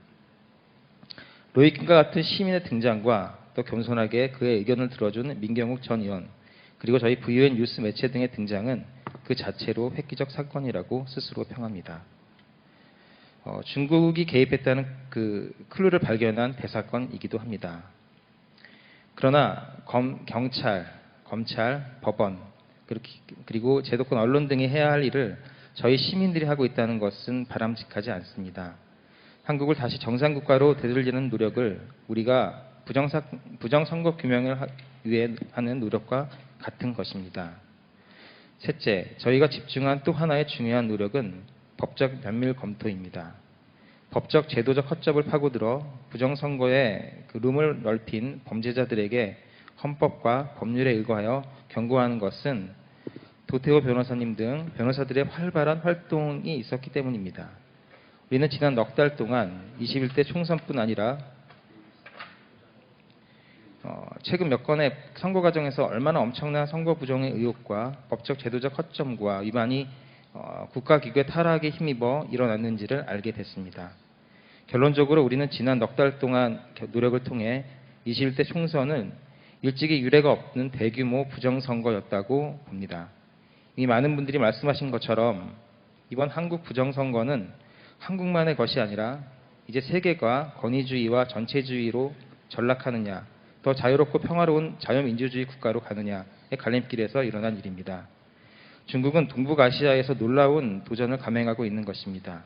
로이 킴과 같은 시민의 등장과 또 겸손하게 그의 의견을 들어준 민경욱 전 의원 그리고 저희 VON 뉴스 매체 등의 등장은 그 자체로 획기적 사건이라고 스스로 평합니다. 중국이 개입했다는 그 클루를 발견한 대사건이기도 합니다. 그러나 경찰, 검찰, 법원 그리고 제도권 언론 등이 해야 할 일을 저희 시민들이 하고 있다는 것은 바람직하지 않습니다. 한국을 다시 정상국가로 되돌리는 노력을 우리가 부정선거 규명을 위해 하는 노력과 같은 것입니다. 셋째, 저희가 집중한 또 하나의 중요한 노력은 법적 면밀 검토입니다. 법적 제도적 허점을 파고들어 부정선거의 그 룸을 넓힌 범죄자들에게 헌법과 법률에 의거하여 경고하는 것은 도태호 변호사님 등 변호사들의 활발한 활동이 있었기 때문입니다. 우리는 지난 넉 달 동안 21대 총선뿐 아니라 최근 몇 건의 선거 과정에서 얼마나 엄청난 선거 부정의 의혹과 법적 제도적 허점과 위반이 국가기구의 타락에 힘입어 일어났는지를 알게 됐습니다. 결론적으로 우리는 지난 넉 달 동안 노력을 통해 21대 총선은 일찍이 유례가 없는 대규모 부정선거였다고 봅니다. 이미 많은 분들이 말씀하신 것처럼 이번 한국 부정선거는 한국만의 것이 아니라 이제 세계가 권위주의와 전체주의로 전락하느냐 더 자유롭고 평화로운 자유민주주의 국가로 가느냐의 갈림길에서 일어난 일입니다. 중국은 동북아시아에서 놀라운 도전을 감행하고 있는 것입니다.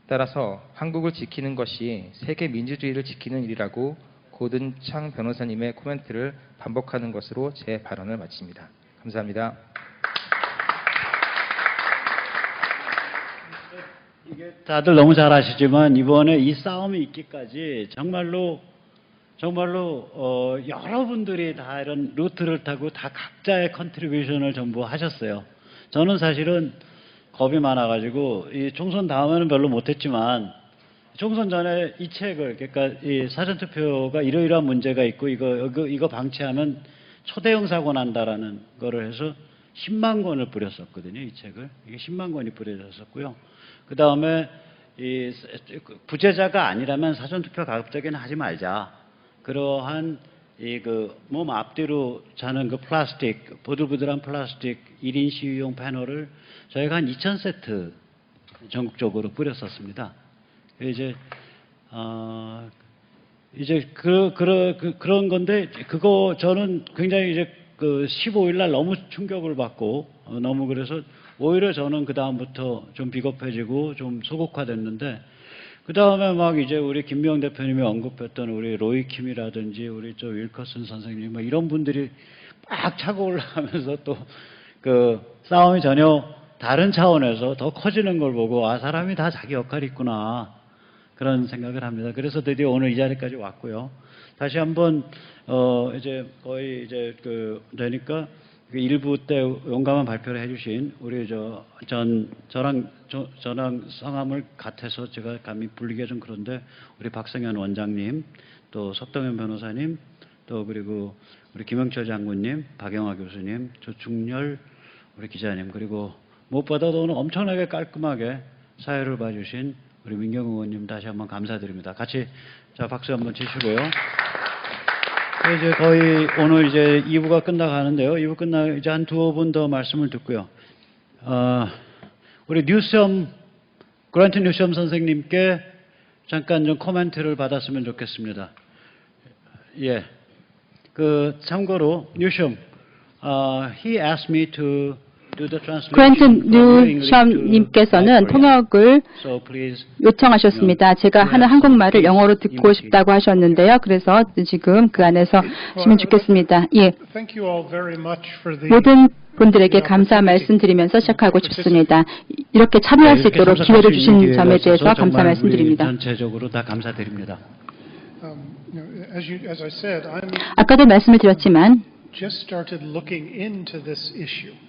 따라서 한국을 지키는 것이 세계 민주주의를 지키는 일이라고 고든창 변호사님의 코멘트를 반복하는 것으로 제 발언을 마칩니다. 감사합니다. 이게 다들 너무 잘 아시지만 이번에 이 싸움이 있기까지 정말로 여러분들이 다 이런 루트를 타고 다 각자의 컨트리뷰션을 전부 하셨어요. 저는 사실은 겁이 많아가지고 이 총선 다음에는 별로 못했지만 총선 전에 이 책을 그러니까 이 사전투표가 이러이러한 문제가 있고 이거 방치하면 초대형 사고 난다라는 거를 해서 10만 권을 뿌렸었거든요. 이 책을 이게 10만 권이 뿌려졌었고요. 그 다음에 이 부재자가 아니라면 사전투표 가급적이는 하지 말자. 그러한 이 그 몸 앞뒤로 자는 그 플라스틱, 부들부들한 플라스틱 1인 시위용 패널을 저희가 한 2,000세트 전국적으로 뿌렸었습니다. 이제 그런 건데 그거 저는 굉장히 이제 그 15일 날 너무 충격을 받고 너무 그래서 오히려 저는 그 다음부터 좀 비겁해지고 좀 소극화됐는데 그 다음에 막 이제 우리 김미영 대표님이 언급했던 우리 로이킴이라든지 우리 저 윌커슨 선생님 뭐 이런 분들이 막 차고 올라가면서 또 그 싸움이 전혀 다른 차원에서 더 커지는 걸 보고 아 사람이 다 자기 역할이 있구나 그런 생각을 합니다. 그래서 드디어 오늘 이 자리까지 왔고요. 다시 한번 이제 거의 이제 되니까 그 일부 때 용감한 발표를 해주신 우리 저랑 성함을 같아서 제가 감히 불리기가 좀 그런데 우리 박성현 원장님, 또 석동현 변호사님, 또 그리고 우리 김영철 장군님, 박영하 교수님, 조충렬 우리 기자님, 그리고 무엇보다도 오늘 엄청나게 깔끔하게 사회를 봐주신 우리 민경 의원님 다시 한번 감사드립니다. 같이 자 박수 한번 치시고요. 이제 거의 오늘 이제 2부가 끝나가는데요. 2부 끝나 이제 한 두어 분 더 말씀을 듣고요. 우리 그란트 뉴섬 선생님께 잠깐 좀 코멘트를 받았으면 좋겠습니다. 예. 참고로 뉴섬, he asked me to do the translation. 그란트 뉴섬님께서는 통역을 So please. 요청하셨습니다. 제가 하는 한국말을 영어로 듣고 싶다고 하셨는데요. 그래서 지금 그 안에서 하시면 좋겠습니다. 예. 모든 분들에게 감사 말씀드리면서 시작하고 싶습니다. 이렇게 참여할 수 있도록 기회를 주신 점에 대해서 감사 말씀드립니다. 전체적으로 다 감사드립니다. 아까도 말씀을 드렸지만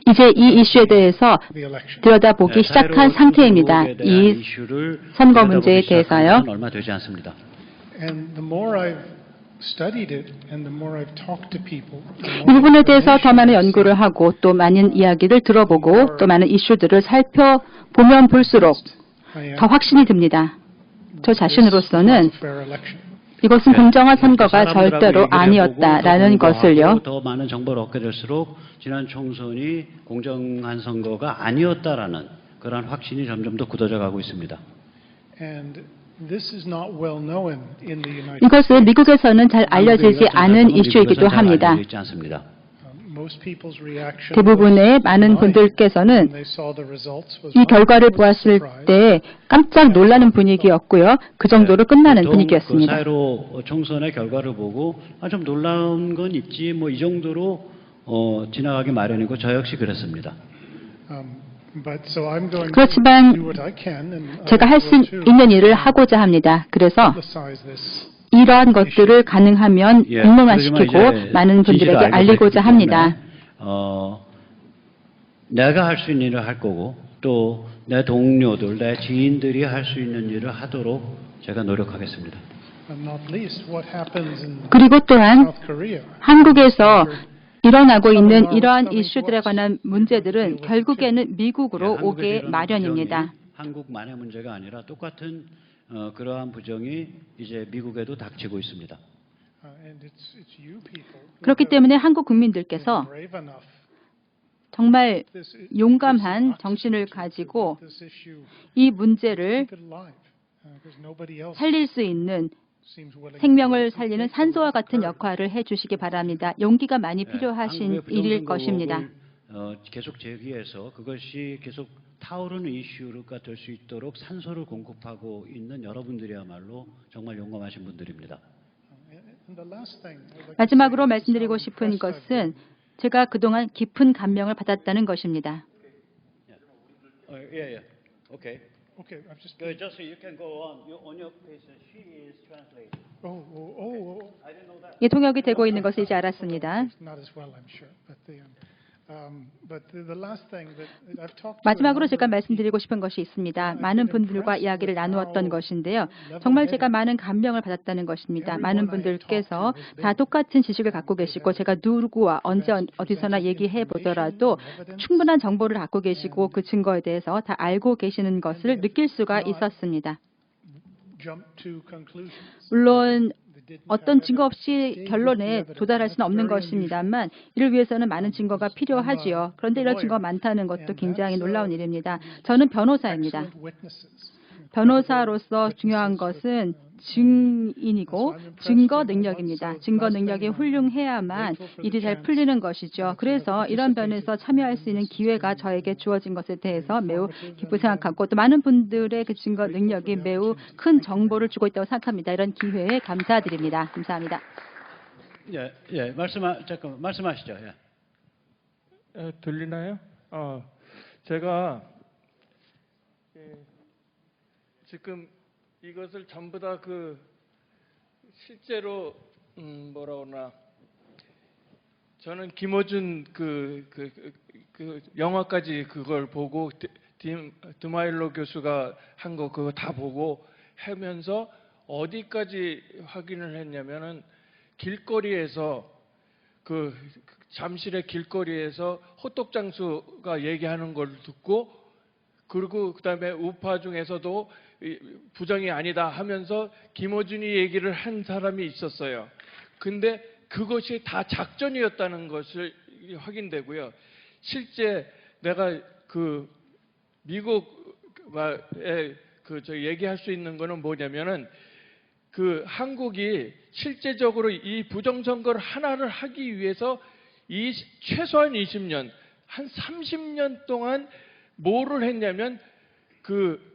이제 이 이슈에 대해서 들여다보기 시작한 상태입니다. 이 선거 문제에 대해서요. 얼마 되지 않습니다. 이 부분에 대해서 더 많은 연구를 하고 또 많은 이야기를 들어보고 또 많은 이슈들을 살펴보면 볼수록 더 확신이 듭니다. 저 자신으로서는 이것은 공정한 선거가 절대로 아니었다라는 것을요. 더 많은 정보를 얻게 될수록 지난 총선이 공정한 선거가 아니었다라는 그런 확신이 점점 더 굳어져 가고 있습니다. 이것은 미국에서는 잘 알려지지 않은 이슈이기도 합니다. 대부분의 많은 분들께서는 이 결과를 보았을 때 깜짝 놀라는 분위기였고요. 그 정도로 끝나는 분위기였습니다. 사회로 총선의 결과를 보고 좀 놀라운 건 있지 뭐 이 정도로 지나가기 마련이고 저 역시 그랬습니다. 그렇지만 제가 할 수 있는 일을 하고자 합니다. 그래서 이러한 것들을 가능하면 공론화시키고 많은 분들에게 알리고자 합니다. 내가 할 수 있는 일을 할 거고 또 내 동료들, 내 지인들이 할 수 있는 일을 하도록 제가 노력하겠습니다. 그리고 또한 한국에서 일어나고 있는 이러한 이슈들에 관한 문제들은 결국에는 미국으로 오게 마련입니다. 한국만의 문제가 아니라 똑같은 그러한 부정이 이제 미국에도 닥치고 있습니다. 그렇기 때문에 한국 국민들께서 정말 용감한 정신을 가지고 이 문제를 살릴 수 있는 생명을 살리는 산소와 같은 역할을 해주시기 바랍니다. 용기가 많이 필요하신 일일 것입니다. 계속 제기해서 그것이 계속 타오르는 이슈가 될 수 있도록 산소를 공급하고 있는 여러분들이야말로 정말 용감하신 분들입니다. 마지막으로 말씀드리고 싶은 것은 제가 그동안 깊은 감명을 받았다는 것입니다. Okay. Just you can go on. On your page, she is translating. I didn't know that. 이 통역이 되고 있는 것을 이제 알았습니다. 마지막으로 제가 말씀드리고 싶은 것이 있습니다. 많은 분들과 이야기를 나누었던 것인데요. 정말 제가 많은 감명을 받았다는 것입니다. 많은 분들께서 다 똑같은 지식을 갖고 계시고 제가 누구와 언제 어디서나 얘기해 보더라도 충분한 정보를 갖고 계시고 그 증거에 대해서 다 알고 계시는 것을 느낄 수가 있었습니다. 물론 어떤 증거 없이 결론에 도달할 수는 없는 것입니다만 이를 위해서는 많은 증거가 필요하지요. 그런데 이런 증거가 많다는 것도 굉장히 놀라운 일입니다. 저는 변호사입니다. 변호사로서 중요한 것은 증인이고 증거 능력입니다. 증거 능력이 훌륭해야만 일이 잘 풀리는 것이죠. 그래서 이런 면에서 참여할 수 있는 기회가 저에게 주어진 것에 대해서 매우 기쁘게 생각하고 또 많은 분들의 그 증거 능력이 매우 큰 정보를 주고 있다고 생각합니다. 이런 기회에 감사드립니다. 감사합니다. 예, 잠깐 말씀하시죠. 예. 들리나요? 제가 지금 이것을 전부 다 그 실제로 뭐라 그러나 저는 김어준 그 영화까지 그걸 보고 드마일로 교수가 한 거 그거 다 보고 하면서 어디까지 확인을 했냐면은 길거리에서 그 잠실의 길거리에서 호떡 장수가 얘기하는 걸 듣고 그리고 그다음에 우파 중에서도 부정이 아니다 하면서 김어준이 얘기를 한 사람이 있었어요. 근데 그것이 다 작전이었다는 것을 확인되고요. 실제 내가 그 미국에 얘기할 수 있는 거는 뭐냐면은 그 한국이 실제적으로 이 부정선거를 하나를 하기 위해서 최소한 20년, 한 30년 동안 뭐를 했냐면 그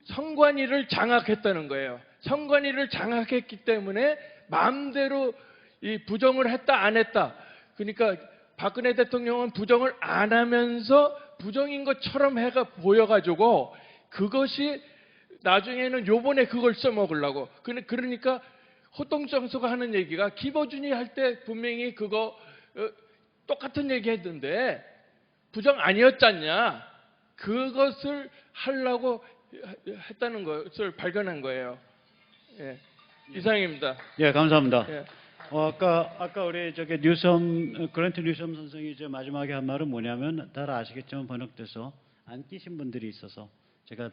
선관위를 장악했다는 거예요. 선관위를 장악했기 때문에 마음대로 이 부정을 했다 안 했다. 그러니까 박근혜 대통령은 부정을 안 하면서 부정인 것처럼 해가 보여가지고 그것이 나중에는 요번에 그걸 써먹으려고. 그러니까 호통정수가 하는 얘기가 김어준이 할 때 분명히 그거 똑같은 얘기 했는데 부정 아니었잖냐. 그것을 하려고 했다는 것을 발견한 거예요. 예. 이상입니다. 예, 감사합니다. 예. 아까 우리 그랜트 뉴섬 선생이 이제 마지막에 한 말은 뭐냐면 다들 아시겠지만 번역돼서 안 끼신 분들이 있어서 제가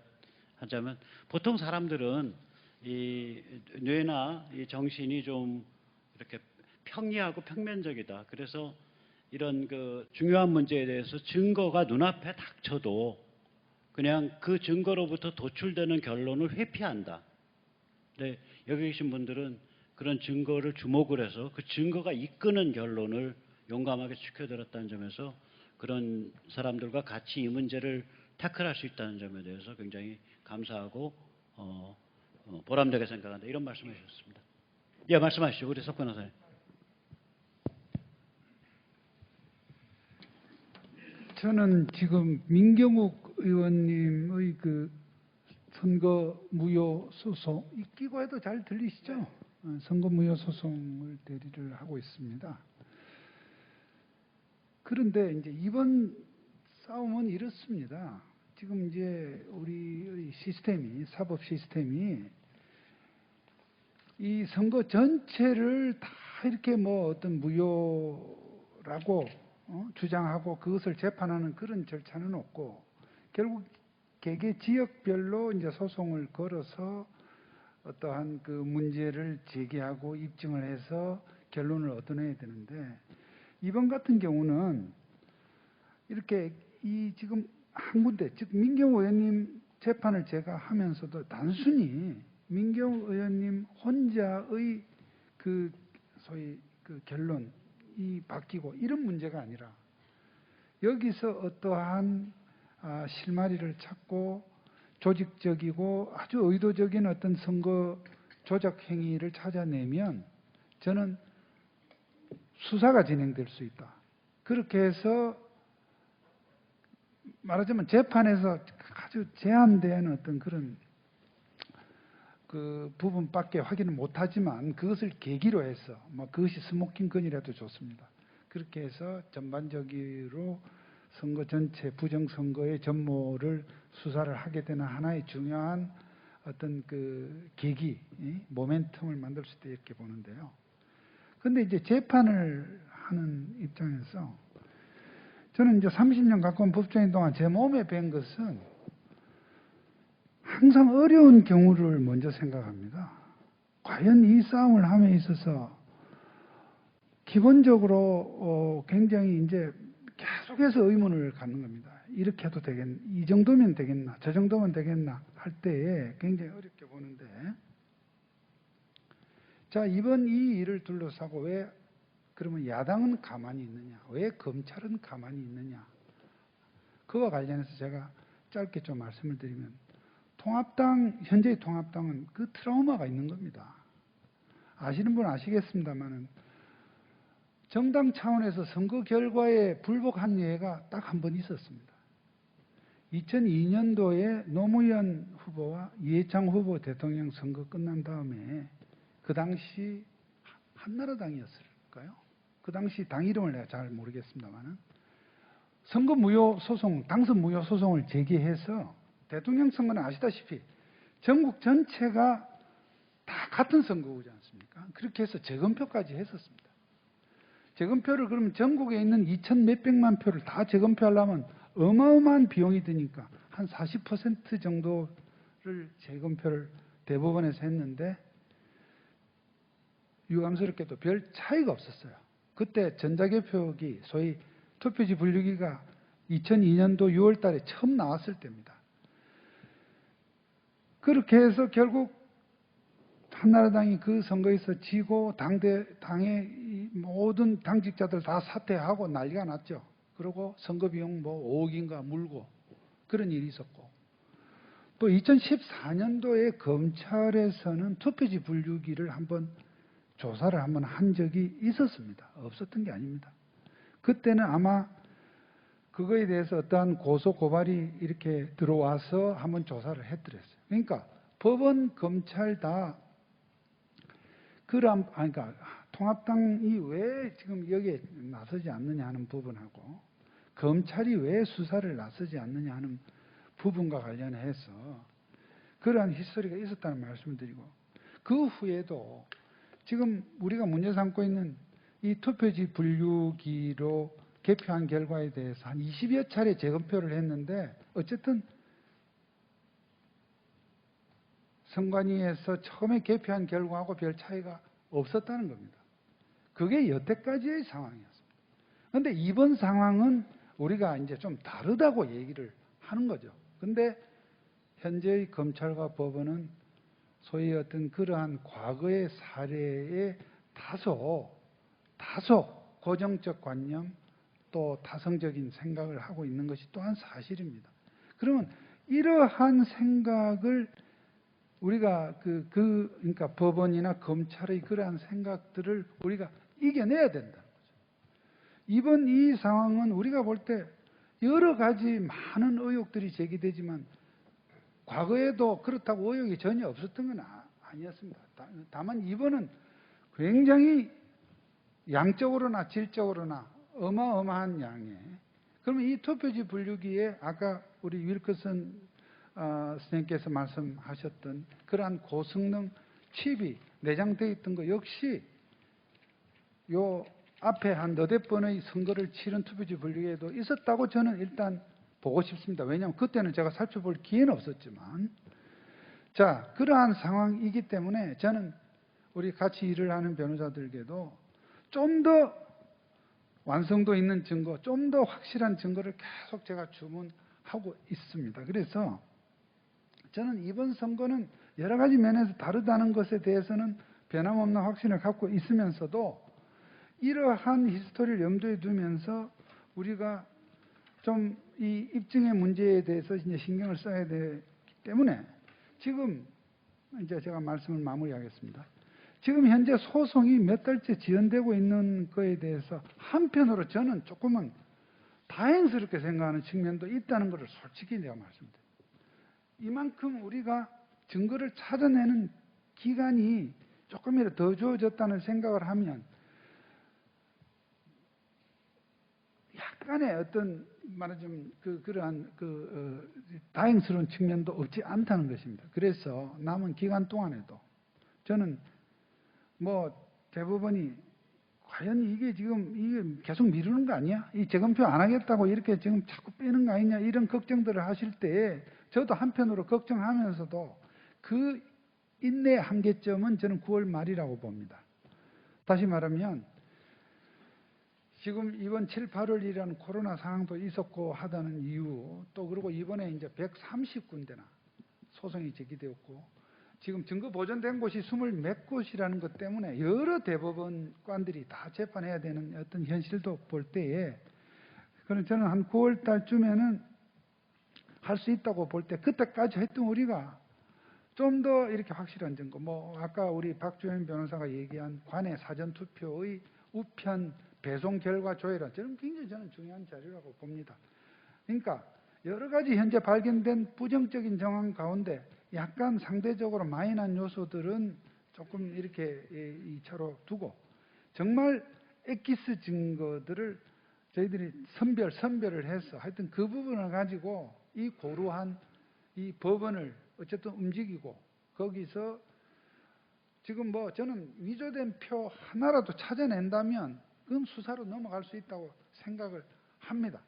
하자면 보통 사람들은 이 뇌나 이 정신이 좀 이렇게 평이하고 평면적이다. 그래서 이런 그 중요한 문제에 대해서 증거가 눈앞에 닥쳐도 그냥 그 증거로부터 도출되는 결론을 회피한다. 근데 여기 계신 분들은 그런 증거를 주목을 해서 그 증거가 이끄는 결론을 용감하게 지켜들었다는 점에서 그런 사람들과 같이 이 문제를 태클할 수 있다는 점에 대해서 굉장히 감사하고 보람되게 생각한다. 이런 말씀을 해주셨습니다. 예, 말씀하시죠. 우리 석 변호사님. 저는 지금 민경욱 의원님의 그 선거 무효 소송, 끼고 해도 잘 들리시죠? 선거 무효 소송을 대리를 하고 있습니다. 그런데 이제 이번 싸움은 이렇습니다. 지금 이제 우리의 시스템이, 사법 시스템이 이 선거 전체를 다 이렇게 뭐 어떤 무효라고 주장하고 그것을 재판하는 그런 절차는 없고 결국 개개 지역별로 이제 소송을 걸어서 어떠한 그 문제를 제기하고 입증을 해서 결론을 얻어내야 되는데 이번 같은 경우는 이렇게 이 지금 한 군데 즉 민경호 의원님 재판을 제가 하면서도 단순히 민경호 의원님 혼자의 그 소위 그 결론이 바뀌고 이런 문제가 아니라 여기서 어떠한 실마리를 찾고 조직적이고 아주 의도적인 어떤 선거 조작 행위를 찾아내면 저는 수사가 진행될 수 있다. 그렇게 해서 말하자면 재판에서 아주 제한된 어떤 그런 그 부분밖에 확인을 못하지만 그것을 계기로 해서 그것이 스모킹건이라도 좋습니다. 그렇게 해서 전반적으로 선거 전체 부정선거의 전모를 수사를 하게 되는 하나의 중요한 어떤 그 계기, 모멘텀을 만들 수 있다 이렇게 보는데요. 그런데 이제 재판을 하는 입장에서 저는 이제 30년 가까운 법조인 동안 제 몸에 뵌 것은 항상 어려운 경우를 먼저 생각합니다. 과연 이 싸움을 함에 있어서 기본적으로 굉장히 이제 계속해서 의문을 갖는 겁니다. 이렇게 해도 되겠나? 이 정도면 되겠나? 저 정도면 되겠나? 할 때에 굉장히 어렵게 보는데, 자, 이번 이 일을 둘러싸고 왜 그러면 야당은 가만히 있느냐? 왜 검찰은 가만히 있느냐? 그와 관련해서 제가 짧게 좀 말씀을 드리면, 현재의 통합당은 그 트라우마가 있는 겁니다. 아시는 분은 아시겠습니다만은 정당 차원에서 선거 결과에 불복한 예가 딱 한 번 있었습니다. 2002년도에 노무현 후보와 이해창 후보 대통령 선거 끝난 다음에 그 당시 한나라당이었을까요? 그 당시 당 이름을 내가 잘 모르겠습니다만은 선거 무효 소송, 당선 무효 소송을 제기해서 대통령 선거는 아시다시피 전국 전체가 다 같은 선거구지 않습니까? 그렇게 해서 재검표까지 했었습니다. 재검표를 그러면 전국에 있는 2천 몇백만 표를 다 재검표하려면 어마어마한 비용이 드니까 한 40% 정도를 재검표를 대법원에서 했는데 유감스럽게도 별 차이가 없었어요. 그때 전자개표기, 소위 투표지 분류기가 2002년도 6월 달에 처음 나왔을 때입니다. 그렇게 해서 결국 한나라당이 그 선거에서 지고 당의 모든 당직자들 다 사퇴하고 난리가 났죠. 그리고 선거 비용 뭐 5억인가 물고 그런 일이 있었고, 또 2014년도에 검찰에서는 투표지 분류기를 한번 조사를 한번 한 적이 있었습니다. 없었던 게 아닙니다. 그때는 아마 그거에 대해서 어떠한 고소 고발이 이렇게 들어와서 한번 조사를 해드렸어요. 그러니까 법원, 검찰 다 그러니까 통합당이 왜 지금 여기에 나서지 않느냐 하는 부분하고 검찰이 왜 수사를 나서지 않느냐 하는 부분과 관련해서 그러한 히스토리가 있었다는 말씀을 드리고, 그 후에도 지금 우리가 문제 삼고 있는 이 투표지 분류기로 개표한 결과에 대해서 한 20여 차례 재검표를 했는데 어쨌든 선관위에서 처음에 개표한 결과하고 별 차이가 없었다는 겁니다. 그게 여태까지의 상황이었습니다. 그런데 이번 상황은 우리가 이제 좀 다르다고 얘기를 하는 거죠. 근데 현재의 검찰과 법원은 소위 어떤 그러한 과거의 사례에 다소 고정적 관념 또 타성적인 생각을 하고 있는 것이 또한 사실입니다. 그러면 이러한 생각을 우리가 그러니까 법원이나 검찰의 그러한 생각들을 우리가 이겨내야 된다는 거죠. 이번 이 상황은 우리가 볼 때 여러 가지 많은 의혹들이 제기되지만 과거에도 그렇다고 의혹이 전혀 없었던 건 아니었습니다. 다만 이번은 굉장히 양적으로나 질적으로나 어마어마한 양의, 그러면 이 투표지 분류기에 아까 우리 윌커슨 선생님께서 말씀하셨던 그러한 고성능 칩이 내장되어 있던 거 역시 요 앞에 한 너댓 번의 선거를 치른 투표지 분류기에도 있었다고 저는 일단 보고 싶습니다. 왜냐하면 그때는 제가 살펴볼 기회는 없었지만, 자, 그러한 상황이기 때문에 저는 우리 같이 일을 하는 변호사들에게도 좀 더 완성도 있는 증거, 좀 더 확실한 증거를 계속 제가 주문하고 있습니다. 그래서 저는 이번 선거는 여러 가지 면에서 다르다는 것에 대해서는 변함없는 확신을 갖고 있으면서도 이러한 히스토리를 염두에 두면서 우리가 좀 이 입증의 문제에 대해서 이제 신경을 써야 되기 때문에 지금 이제 제가 말씀을 마무리하겠습니다. 지금 현재 소송이 몇 달째 지연되고 있는 거에 대해서 한편으로 저는 조금은 다행스럽게 생각하는 측면도 있다는 것을 솔직히 내가 말씀드립니다. 이만큼 우리가 증거를 찾아내는 기간이 조금이라도 더 주어졌다는 생각을 하면 약간의 어떤 말하자면 그러한 다행스러운 측면도 없지 않다는 것입니다. 그래서 남은 기간 동안에도 저는 뭐 대법원이 과연 이게 지금 이게 계속 미루는 거 아니야? 이 재검표 안 하겠다고 이렇게 지금 자꾸 빼는 거 아니냐? 이런 걱정들을 하실 때에 저도 한편으로 걱정하면서도 그 인내 한계점은 저는 9월 말이라고 봅니다. 다시 말하면 지금 이번 7, 8월이라는 코로나 상황도 있었고 하다는 이유, 또 그리고 이번에 이제 130군데나 소송이 제기되었고 지금 증거 보존된 곳이 20몇 곳이라는 것 때문에 여러 대법원관들이 다 재판해야 되는 어떤 현실도 볼 때에 그럼 저는 한 9월 달쯤에는 할 수 있다고 볼 때 그때까지 했던 우리가 좀 더 이렇게 확실한 증거, 아까 우리 박주현 변호사가 얘기한 관내 사전투표의 우편 배송 결과 조회라 저는 굉장히 중요한 자료라고 봅니다. 그러니까 여러 가지 현재 발견된 부정적인 정황 가운데 약간 상대적으로 마이너한 요소들은 조금 이렇게 2차로 두고 정말 엑기스 증거들을 저희들이 선별을 해서 하여튼 그 부분을 가지고 이 고루한 이 법원을 어쨌든 움직이고 거기서 지금 저는 위조된 표 하나라도 찾아낸다면 그건 수사로 넘어갈 수 있다고 생각을 합니다.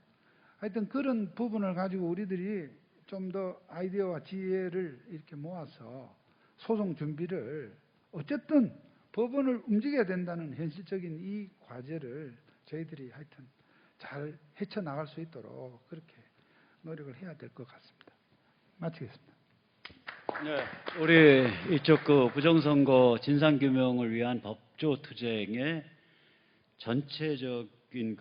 하여튼 그런 부분을 가지고 우리들이 좀 더 아이디어와 지혜를 이렇게 모아서 소송 준비를 어쨌든 법원을 움직여야 된다는 현실적인 이 과제를 저희들이 하여튼 잘 헤쳐나갈 수 있도록 그렇게 노력을 해야 될 것 같습니다. 마치겠습니다. 네, 우리 이쪽 부정선거 진상규명을 위한 법조 투쟁의 전체적인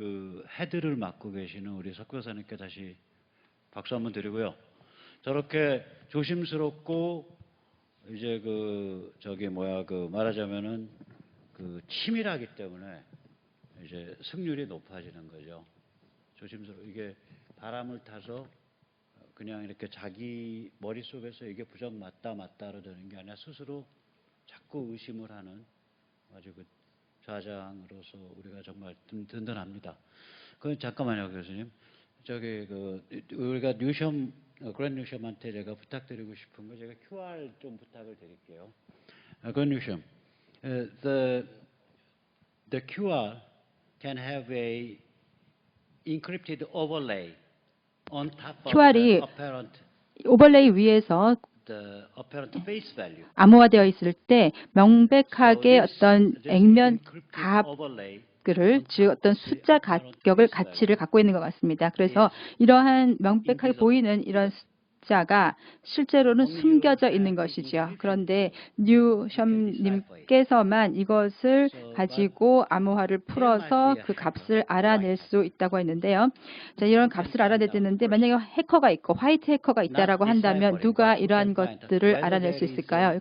헤드를 맡고 계시는 우리 석 변호사님께 다시 박수 한번 드리고요. 저렇게 조심스럽고 이제 말하자면은 치밀하기 때문에 이제 승률이 높아지는 거죠. 조심스러워 이게 바람을 타서 그냥 이렇게 자기 머릿속에서 이게 부정 맞다로 되는 게 아니라 스스로 자꾸 의심을 하는 아주 좌장으로서 우리가 정말 든든합니다. 잠깐만요, 교수님. 우리가 그랜 뉴섬한테 제가 부탁드리고 싶은 거 제가 QR 좀 부탁을 드릴게요. 그랜 뉴섬, the QR can have a encrypted overlay on top of QR이 the apparent 오버레이 위에서 face value. 암호화되어 있을 때 명백하게 어떤 액면 값을 즉 어떤 숫자 가치를 갖고 있는 것 같습니다. 그래서 이러한 명백하게 보이는 이런 숫자가 실제로는 숨겨져 있는 것이죠. 그런데 뉴섬님께서만 이것을 가지고 암호화를 풀어서 그 값을 알아낼 수 있다고 했는데요. 자, 이런 값을 알아내는데 만약에 해커가 있고 화이트 해커가 있다라고 한다면 누가 이러한 것들을 알아낼 수 있을까요?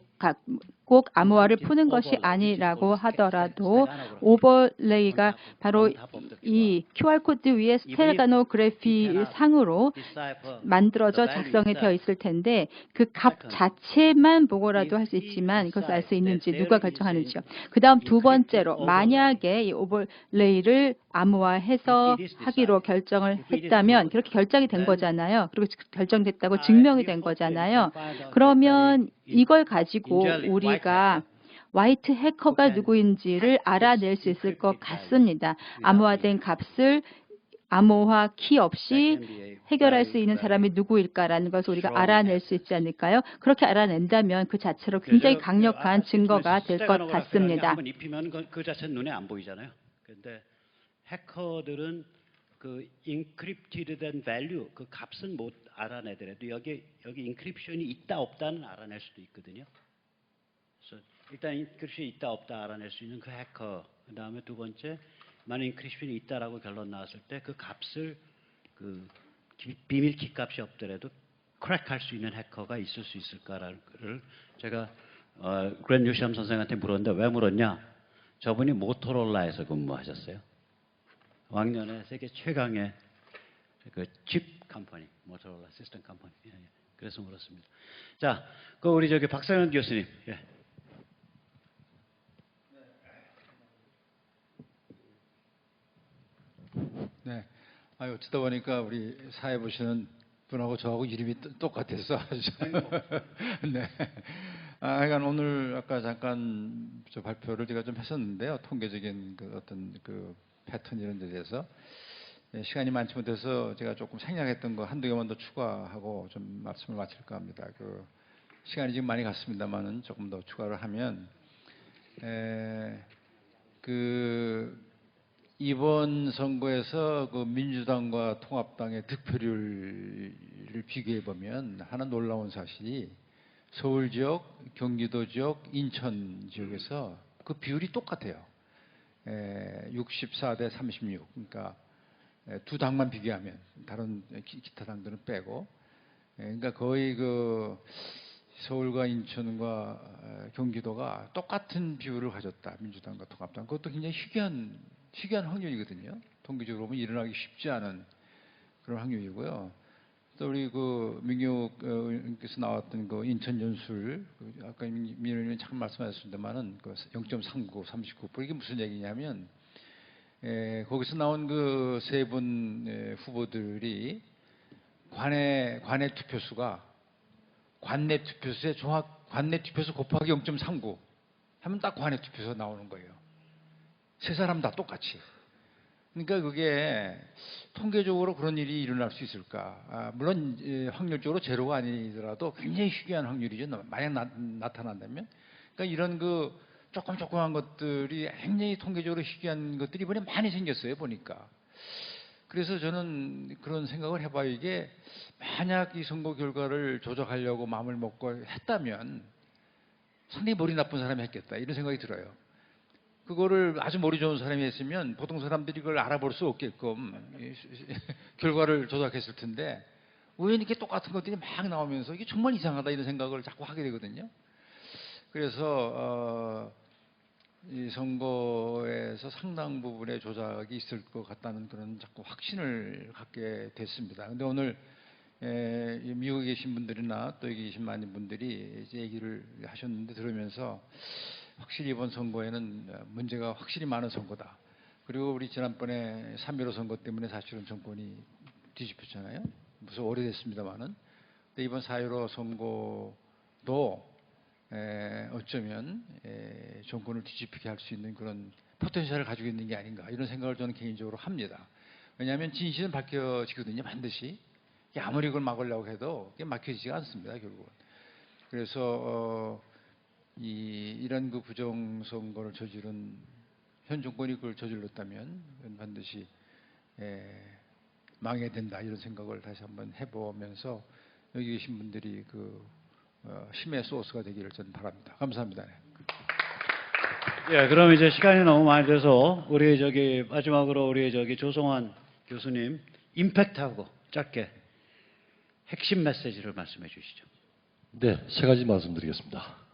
꼭 암호화를 푸는 것이 아니라고 하더라도 오버레이가 바로 이 QR코드 위에 스테가노그래피 상으로 만들어져 작성이 되어 있을 텐데 그 값 자체만 보고라도 할 수 있지만 이것을 알 수 있는지 누가 결정하는지요. 그 다음 두 번째로 만약에 이 오버레이를 암호화해서 하기로 결정을 했다면 그렇게 결정이 된 거잖아요. 그리고 결정됐다고 증명이 된 거잖아요. 그러면 이걸 가지고 우리가 화이트 해커가 누구인지를 알아낼 수 있을 것 같습니다. 암호화된 값을 암호화 키 없이 해결할 수 있는 사람이 누구일까라는 것을 우리가 알아낼 수 있지 않을까요? 그렇게 알아낸다면 그 자체로 굉장히 강력한 증거가 될 것 같습니다. 한번 입히면 그 자체는 눈에 안 보이잖아요. 그런데 해커들은 encrypted 된 value, 그 값은 못 알아내더라도 여기 인크립션이 있다 없다는 알아낼 수도 있거든요. 그래서 일단 인크립션이 있다 없다 알아낼 수 있는 그 해커. 그 다음에 두 번째, 만약 인크립션이 있다라고 결론 나왔을 때 그 값을 비밀 키 값이 없더라도 크랙할 수 있는 해커가 있을 수 있을까를 제가 그랜 뉴섬 선생한테 물었는데 왜 물었냐? 저분이 모토로라에서 근무하셨어요. 왕년에 세계 최강의 칩 컴퍼니, 모토로라 시스템 컴퍼니. 그래서 물었습니다. 자, 우리 박상현 교수님. 예. 네. 어쩌다 보니까 우리 사회 보시는 분하고 저하고 이름이 똑같아서 아주. 네. 하여간 오늘 아까 잠깐 저 발표를 제가 좀 했었는데요. 통계적인 어떤 패턴 이런 데 대해서. 시간이 많지 못해서 제가 조금 생략했던 거 한두 개만 더 추가하고 좀 말씀을 마칠까 합니다. 시간이 지금 많이 갔습니다만은 조금 더 추가를 하면 이번 선거에서 그 민주당과 통합당의 득표율을 비교해 보면 하나 놀라운 사실이 서울 지역, 경기도 지역, 인천 지역에서 그 비율이 똑같아요. 64대 36. 그러니까 두 당만 비교하면 다른 기타 당들은 빼고, 그러니까 거의 그 서울과 인천과 경기도가 똑같은 비율을 가졌다. 민주당과 통합당. 그것도 굉장히 희귀한 확률이거든요. 통계적으로 보면 일어나기 쉽지 않은 그런 확률이고요. 또 우리 그 민경욱 의원께서 나왔던 그 인천 연술, 아까 민 의원님 참 말씀하셨습니다만은 그 0.39, 39% 이게 무슨 얘기냐면, 거기서 나온 그 세 분 후보들이 관내 투표수가 관내 투표수의 관내 투표수 곱하기 0.39 하면 딱 관내 투표수 나오는 거예요. 세 사람 다 똑같이. 그러니까 그게 통계적으로 그런 일이 일어날 수 있을까? 물론 확률적으로 제로가 아니더라도 굉장히 희귀한 확률이죠. 만약 나타난다면. 그러니까 이런 그 조그만 것들이 굉장히 통계적으로 희귀한 것들이 이번에 많이 생겼어요. 보니까. 그래서 저는 그런 생각을 해봐요. 이게 만약 이 선거 결과를 조작하려고 마음을 먹고 했다면 상당히 머리 나쁜 사람이 했겠다. 이런 생각이 들어요. 그거를 아주 머리 좋은 사람이 했으면 보통 사람들이 그걸 알아볼 수 없게끔 결과를 조작했을 텐데 우연히 이렇게 똑같은 것들이 막 나오면서 이게 정말 이상하다 이런 생각을 자꾸 하게 되거든요. 그래서 이 선거에서 상당 부분의 조작이 있을 것 같다는 그런 자꾸 확신을 갖게 됐습니다. 그런데 오늘 미국에 계신 분들이나 또 여기 계신 많은 분들이 이제 얘기를 하셨는데 들으면서 확실히 이번 선거에는 문제가 확실히 많은 선거다. 그리고 우리 지난번에 3.15 선거 때문에 사실은 정권이 뒤집혔잖아요. 무슨 오래됐습니다만은. 근데 이번 4.15 선거도 어쩌면 정권을 뒤집히게 할 수 있는 그런 포텐셜을 가지고 있는 게 아닌가 이런 생각을 저는 개인적으로 합니다. 왜냐하면 진실은 밝혀지거든요. 반드시. 아무리 그걸 막으려고 해도 이게 막혀지지가 않습니다. 결국은. 그래서 이런 그 부정선거를 저지른 현 정권이 그걸 저질렀다면 반드시 망해야 된다 이런 생각을 다시 한번 해보면서 여기 계신 분들이 그 힘의 소스가 되기를 저는 바랍니다. 감사합니다. 예, 그럼 이제 시간이 너무 많이 돼서 우리 마지막으로 우리 조성환 교수님 임팩트하고 짧게 핵심 메시지를 말씀해 주시죠. 네, 세 가지 말씀드리겠습니다.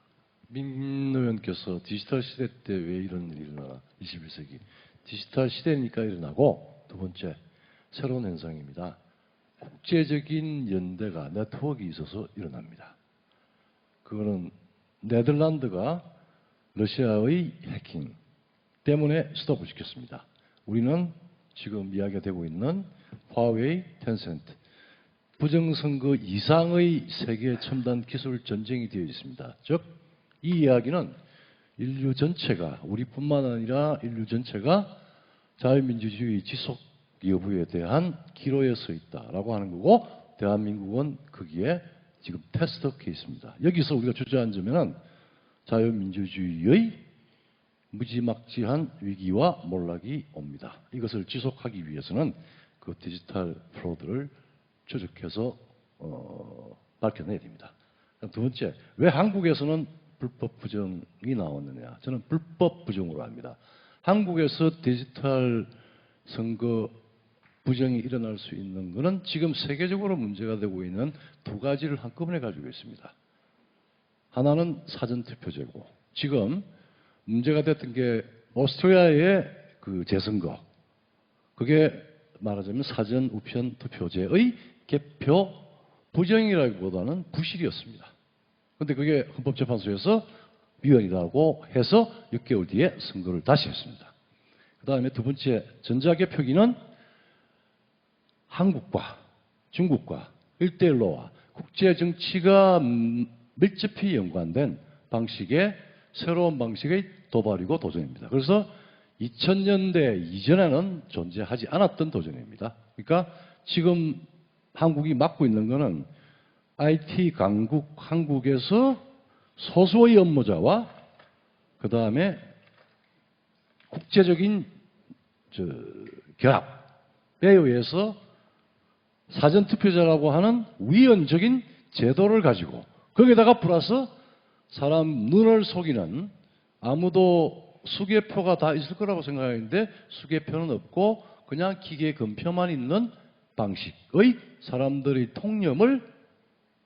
민 의원께서 디지털 시대 때 왜 이런 일이 일어나 21세기 디지털 시대니까 일어나고 두 번째 새로운 현상입니다. 국제적인 연대가 네트워크가 있어서 일어납니다. 그거는 네덜란드가 러시아의 해킹 때문에 스톱을 시켰습니다. 우리는 지금 이야기가 되고 있는 화웨이, 텐센트 부정선거 이상의 세계 첨단 기술 전쟁이 되어 있습니다. 즉 이 이야기는 인류 전체가 우리뿐만 아니라 인류 전체가 자유민주주의 지속 여부에 대한 기로에 서 있다라고 하는 거고 대한민국은 거기에 지금 테스트 케이스입니다. 여기서 우리가 주저앉으면 자유민주주의의 무지막지한 위기와 몰락이 옵니다. 이것을 지속하기 위해서는 그 디지털 프로드를 추적해서 밝혀내야 됩니다. 두 번째, 왜 한국에서는 불법 부정이 나왔느냐? 저는 불법 부정으로 합니다. 한국에서 디지털 선거 부정이 일어날 수 있는 것은 지금 세계적으로 문제가 되고 있는 두 가지를 한꺼번에 가지고 있습니다. 하나는 사전투표제고 지금 문제가 됐던 게 오스트리아의 그 재선거 그게 말하자면 사전 우편 투표제의 개표 부정이라기보다는 부실이었습니다. 그런데 그게 헌법재판소에서 위헌이라고 해서 6개월 뒤에 선거를 다시 했습니다. 그 다음에 두 번째 전자개표기는 한국과 중국과 1대1로와 국제정치가 밀접히 연관된 방식의 새로운 방식의 도발이고 도전입니다. 그래서 2000년대 이전에는 존재하지 않았던 도전입니다. 그러니까 지금 한국이 맡고 있는 것은 IT 강국 한국에서 소수의 업무자와 그 다음에 국제적인 결합에 의해서 사전투표자라고 하는 위헌적인 제도를 가지고 거기다가 플러스 사람 눈을 속이는 아무도 수개표가 다 있을 거라고 생각했는데 수개표는 없고 그냥 기계 검표만 있는 방식의 사람들의 통념을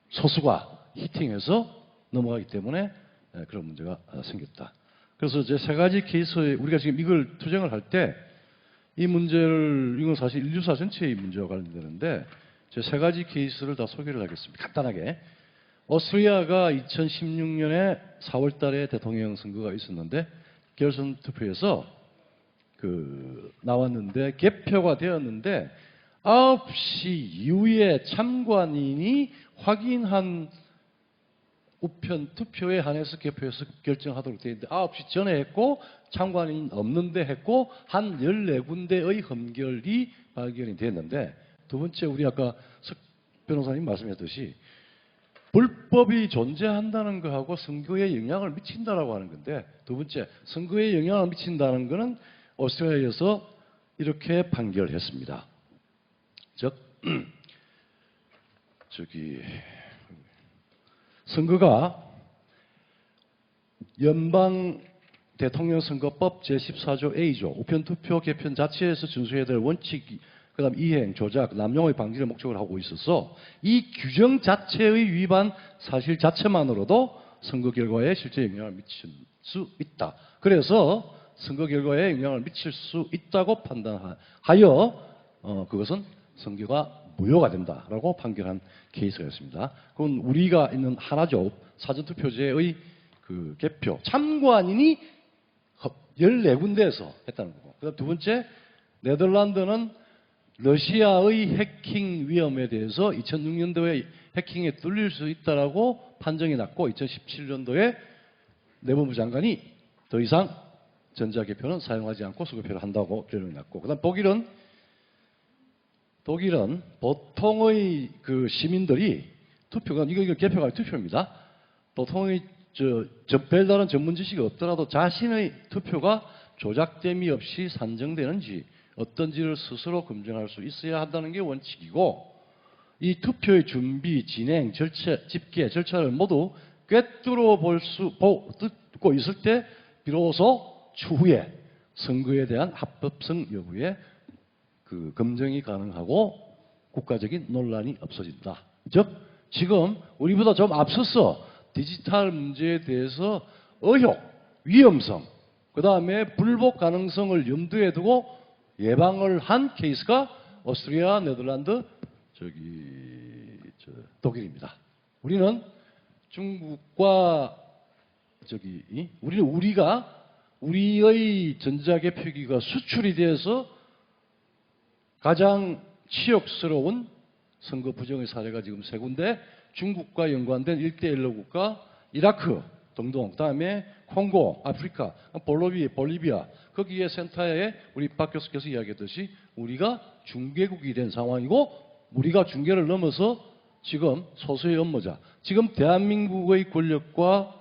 소수가 히팅해서 넘어가기 때문에 그런 문제가 생겼다. 그래서 제 세 가지 케이스에 우리가 지금 이걸 투쟁을 할 때 이 문제를 이건 사실 인류사 전체의 문제와 관련되는데 제 세 가지 케이스를 다 소개를 하겠습니다. 간단하게. 오스트리아가 2016년에 4월 달에 대통령 선거가 있었는데 결선 투표에서 나왔는데 개표가 되었는데 9시 이후에 참관인이 확인한 우편 투표에 한해서 개표해서 결정하도록 되어 있는데 9시 전에 했고 참관인 없는데 했고 한 14군데의 흠결이 발견이 됐는데 두 번째 우리 아까 석 변호사님 말씀하셨듯이 불법이 존재한다는 거하고 선거에 영향을 미친다라고 하는 건데 두 번째 선거에 영향을 미친다는 거는 오스트리아에서 이렇게 판결했습니다. 즉 선거가 연방 대통령 선거법 제14조 A조 우편투표 개편 자체에서 준수해야 될 원칙 그다음 이행, 조작, 남용의 방지를 목적으로 하고 있어서 이 규정 자체의 위반 사실 자체만으로도 선거 결과에 실제 영향을 미칠 수 있다. 그래서 선거 결과에 영향을 미칠 수 있다고 판단하여 그것은 선거가 무효가 된다라고 판결한 케이스였습니다. 그건 우리가 있는 하나조 사전투표제의 개표 참관인이 14군데에서 했다는 거고. 그다음 두 번째 네덜란드는 러시아의 해킹 위험에 대해서 2006년도에 해킹에 뚫릴 수 있다라고 판정이 났고 2017년도에 내무부 장관이 더 이상 전자개표는 사용하지 않고 수개표를 한다고 결론이 났고 그다음 독일은 보통의 시민들이 투표가 이거 개표가 투표입니다. 보통의 별다른 전문 지식이 없더라도 자신의 투표가 조작됨이 없이 산정되는지 어떤지를 스스로 검증할 수 있어야 한다는 게 원칙이고 이 투표의 준비, 진행, 집계, 절차를 모두 꿰뚫어 듣고 있을 때 비로소 추후에 선거에 대한 합법성 여부에 검증이 가능하고 국가적인 논란이 없어진다. 즉 지금 우리보다 좀 앞서서 디지털 문제에 대해서 의혹, 위험성, 그 다음에 불복 가능성을 염두에 두고 예방을 한 케이스가 오스트리아, 네덜란드, 독일입니다. 우리는 중국과 우리의 전자개표기가 수출이 돼서 가장 치욕스러운 선거 부정의 사례가 지금 3군데 중국과 연관된 1대1로 국가 이라크 등등 그다음에 콩고, 아프리카, 볼리비아 거기에 센터에 우리 박 교수께서 이야기했듯이 우리가 중개국이 된 상황이고 우리가 중개를 넘어서 지금 소수의 업무자 지금 대한민국의 권력과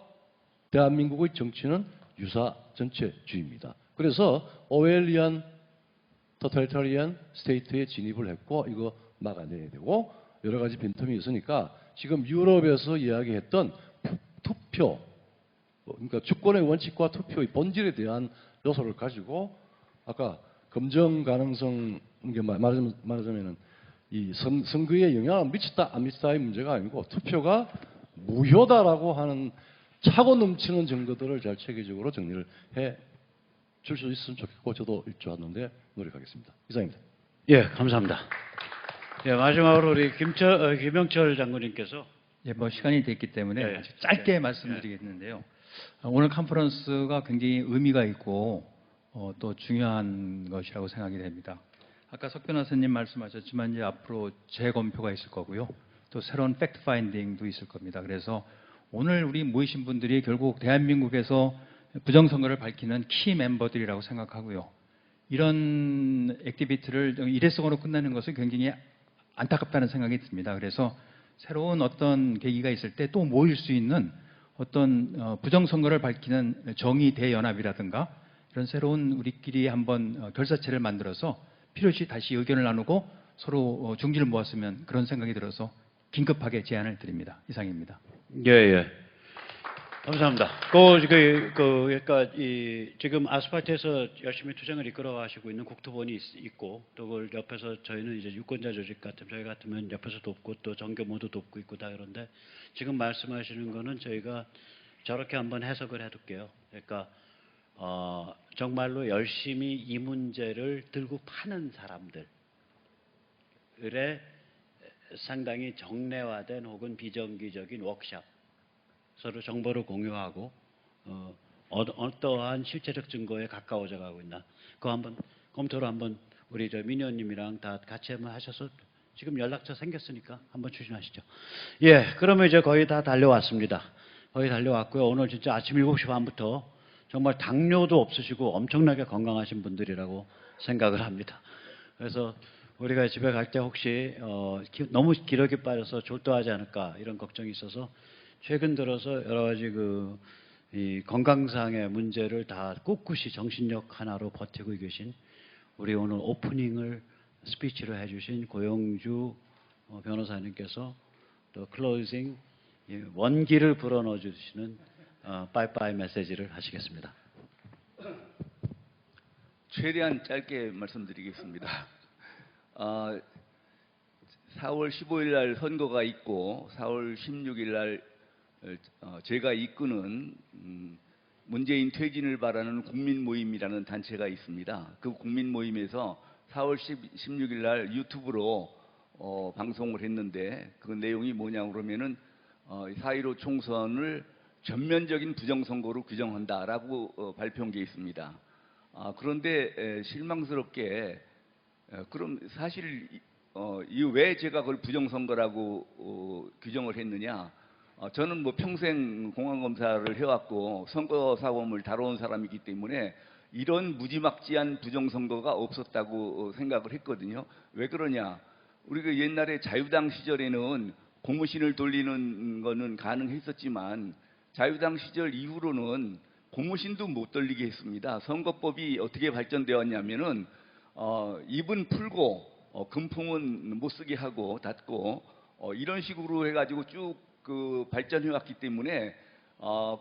대한민국의 정치는 유사 전체주의입니다. 그래서 오웰리안 토탈리타리안 스테이트에 진입을 했고 이거 막아내야 되고 여러 가지 빈틈이 있으니까 지금 유럽에서 이야기했던 투표 그러니까 주권의 원칙과 투표의 본질에 대한 요소를 가지고 아까 검증 가능성 말하자면은 이 선거에 영향을 미쳤다 안 미쳤다의 문제가 아니고 투표가 무효다라고 하는 차고 넘치는 증거들을 잘 체계적으로 정리를 해 줄 수 있으면 좋겠고 저도 일조하는데 노력하겠습니다. 이상입니다. 예, 감사합니다. 예, 마지막으로 우리 김영철 장군님께서 예, 시간이 됐기 때문에 예, 아주 짧게 말씀드리겠는데요. 오늘 컨퍼런스가 굉장히 의미가 있고 또 중요한 것이라고 생각이 됩니다. 아까 석 변호사님 말씀하셨지만 이제 앞으로 재검표가 있을 거고요. 또 새로운 팩트 파인딩도 있을 겁니다. 그래서 오늘 우리 모이신 분들이 결국 대한민국에서 부정선거를 밝히는 키 멤버들이라고 생각하고요. 이런 액티비티를 일회성으로 끝내는 것은 굉장히 안타깝다는 생각이 듭니다. 그래서 새로운 어떤 계기가 있을 때 또 모일 수 있는 어떤 부정선거를 밝히는 정의 대연합이라든가 이런 새로운 우리끼리 한번 결사체를 만들어서 필요시 다시 의견을 나누고 서로 중지를 모았으면 그런 생각이 들어서 긴급하게 제안을 드립니다. 이상입니다. 예, 예. 감사합니다. 그러니까 지금 아스팔트에서 열심히 투쟁을 이끌어가시고 있는 국토본이 있고 또 그걸 옆에서 저희는 이제 유권자 조직 같은 저희 같으면 옆에서 돕고 또 정교모도 돕고 있고 다 그런데 지금 말씀하시는 거는 저희가 저렇게 한번 해석을 해둘게요. 그러니까 정말로 열심히 이 문제를 들고 파는 사람들의 상당히 정례화된 혹은 비정기적인 워크숍 서로 정보를 공유하고 어떠한 실체적 증거에 가까워져 가고 있나 그거 한번 검토를 한번 우리 저 민희 의원님이랑 다 같이 한번 하셔서 지금 연락처 생겼으니까 한번 추진하시죠. 예, 그러면 이제 거의 다 달려왔습니다. 거의 달려왔고요. 오늘 진짜 아침 7시 반부터 정말 당뇨도 없으시고 엄청나게 건강하신 분들이라고 생각을 합니다. 그래서 우리가 집에 갈 때 혹시 너무 기력이 빠져서 졸도하지 않을까 이런 걱정이 있어서 최근 들어서 여러 가지 이 건강상의 문제를 다 꿋꿋이 정신력 하나로 버티고 계신 우리 오늘 오프닝을 스피치로 해주신 고영주 변호사님께서 또 클로징 원기를 불어넣어 주시는 빠이빠이 메시지를 하시겠습니다. 최대한 짧게 말씀드리겠습니다. 4월 15일 날 선거가 있고 4월 16일 날 제가 이끄는 문재인 퇴진을 바라는 국민 모임이라는 단체가 있습니다. 그 국민 모임에서 4월 16일 날 유튜브로 방송을 했는데 그 내용이 뭐냐 그러면은 4.15 총선을 전면적인 부정선거로 규정한다라고 발표한 게 있습니다. 그런데 실망스럽게 그럼 사실 왜 제가 그걸 부정선거라고 규정을 했느냐? 저는 뭐 평생 공안검사를 해왔고 선거사범을 다뤄온 사람이기 때문에 이런 무지막지한 부정선거가 없었다고 생각을 했거든요. 왜 그러냐? 우리가 옛날에 자유당 시절에는 고무신을 돌리는 거는 가능했었지만 자유당 시절 이후로는 고무신도 못 돌리게 했습니다. 선거법이 어떻게 발전되었냐면은 입은 풀고 금품은 못 쓰게 하고 닫고 이런 식으로 해가지고 쭉 발전해 왔기 때문에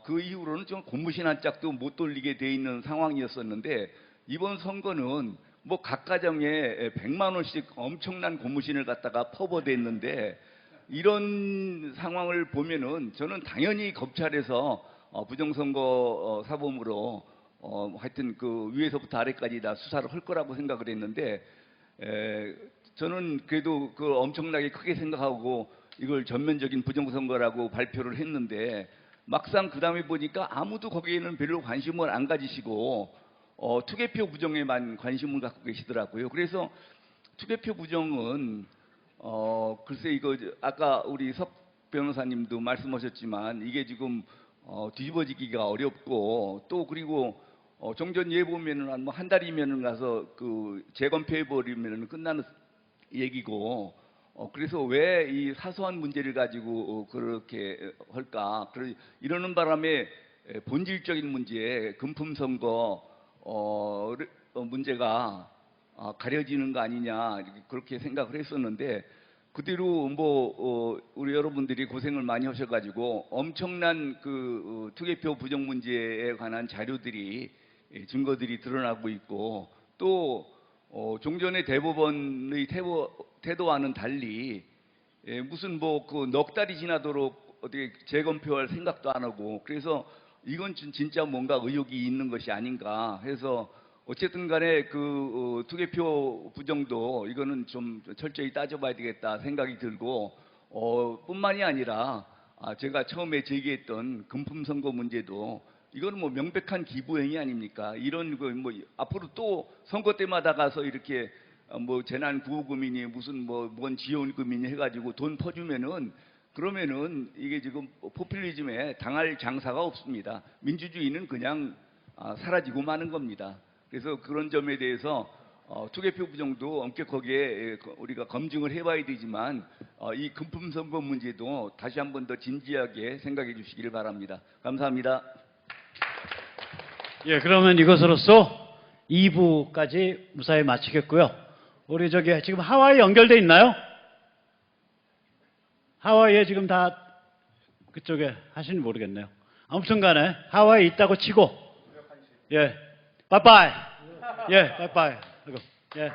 그 이후로는 좀 고무신 한 짝도 못 돌리게 돼 있는 상황이었었는데 이번 선거는 뭐 각 가정에 100만 원씩 엄청난 고무신을 갖다가 퍼부어댔는데 이런 상황을 보면은 저는 당연히 검찰에서 부정선거 사범으로 하여튼 그 위에서부터 아래까지 다 수사를 할 거라고 생각을 했는데 저는 그래도 그 엄청나게 크게 생각하고 이걸 전면적인 부정선거라고 발표를 했는데 막상 그 다음에 보니까 아무도 거기에는 별로 관심을 안 가지시고 투개표 부정에만 관심을 갖고 계시더라고요. 그래서 투개표 부정은 글쎄 이거 아까 우리 석 변호사님도 말씀하셨지만 이게 지금 뒤집어지기가 어렵고 또 그리고 종전 예보면은 한 달이면은 가서 그 재검표해 버리면은 끝나는 얘기고 그래서 왜 이 사소한 문제를 가지고 그렇게 할까? 이러는 바람에 본질적인 문제, 금품 선거 문제가 가려지는 거 아니냐 그렇게 생각을 했었는데 그대로 뭐 우리 여러분들이 고생을 많이 하셔가지고 엄청난 그 투개표 부정 문제에 관한 자료들이 증거들이 드러나고 있고 또 종전의 대법원의 태도와는 달리 무슨 뭐 그 넉 달이 지나도록 어떻게 재검표할 생각도 안 하고 그래서 이건 진짜 뭔가 의혹이 있는 것이 아닌가 해서 어쨌든 간에 그 투개표 부정도 이거는 좀 철저히 따져봐야 되겠다 생각이 들고 뿐만이 아니라 제가 처음에 제기했던 금품 선거 문제도 이거는 뭐 명백한 기부행위 아닙니까? 이런 거 뭐 앞으로 또 선거 때마다 가서 이렇게 뭐 재난 구호금이니 무슨 뭔 지원금이니 해가지고 돈 퍼주면은 그러면은 이게 지금 포퓰리즘에 당할 장사가 없습니다. 민주주의는 그냥 사라지고 마는 겁니다. 그래서 그런 점에 대해서 투개표 부정도 엄격하게 우리가 검증을 해봐야 되지만 이 금품 선거 문제도 다시 한 번 더 진지하게 생각해 주시기를 바랍니다. 감사합니다. 예, 그러면 이것으로써 2부까지 무사히 마치겠고요. 우리 저기 지금 하와이 연결돼 있나요? 하와이에 지금 다 그쪽에 하시는 모르겠네요. 아무튼간에 하와이 있다고 치고 예, 빠이빠이. 예, 빠이빠이. 예.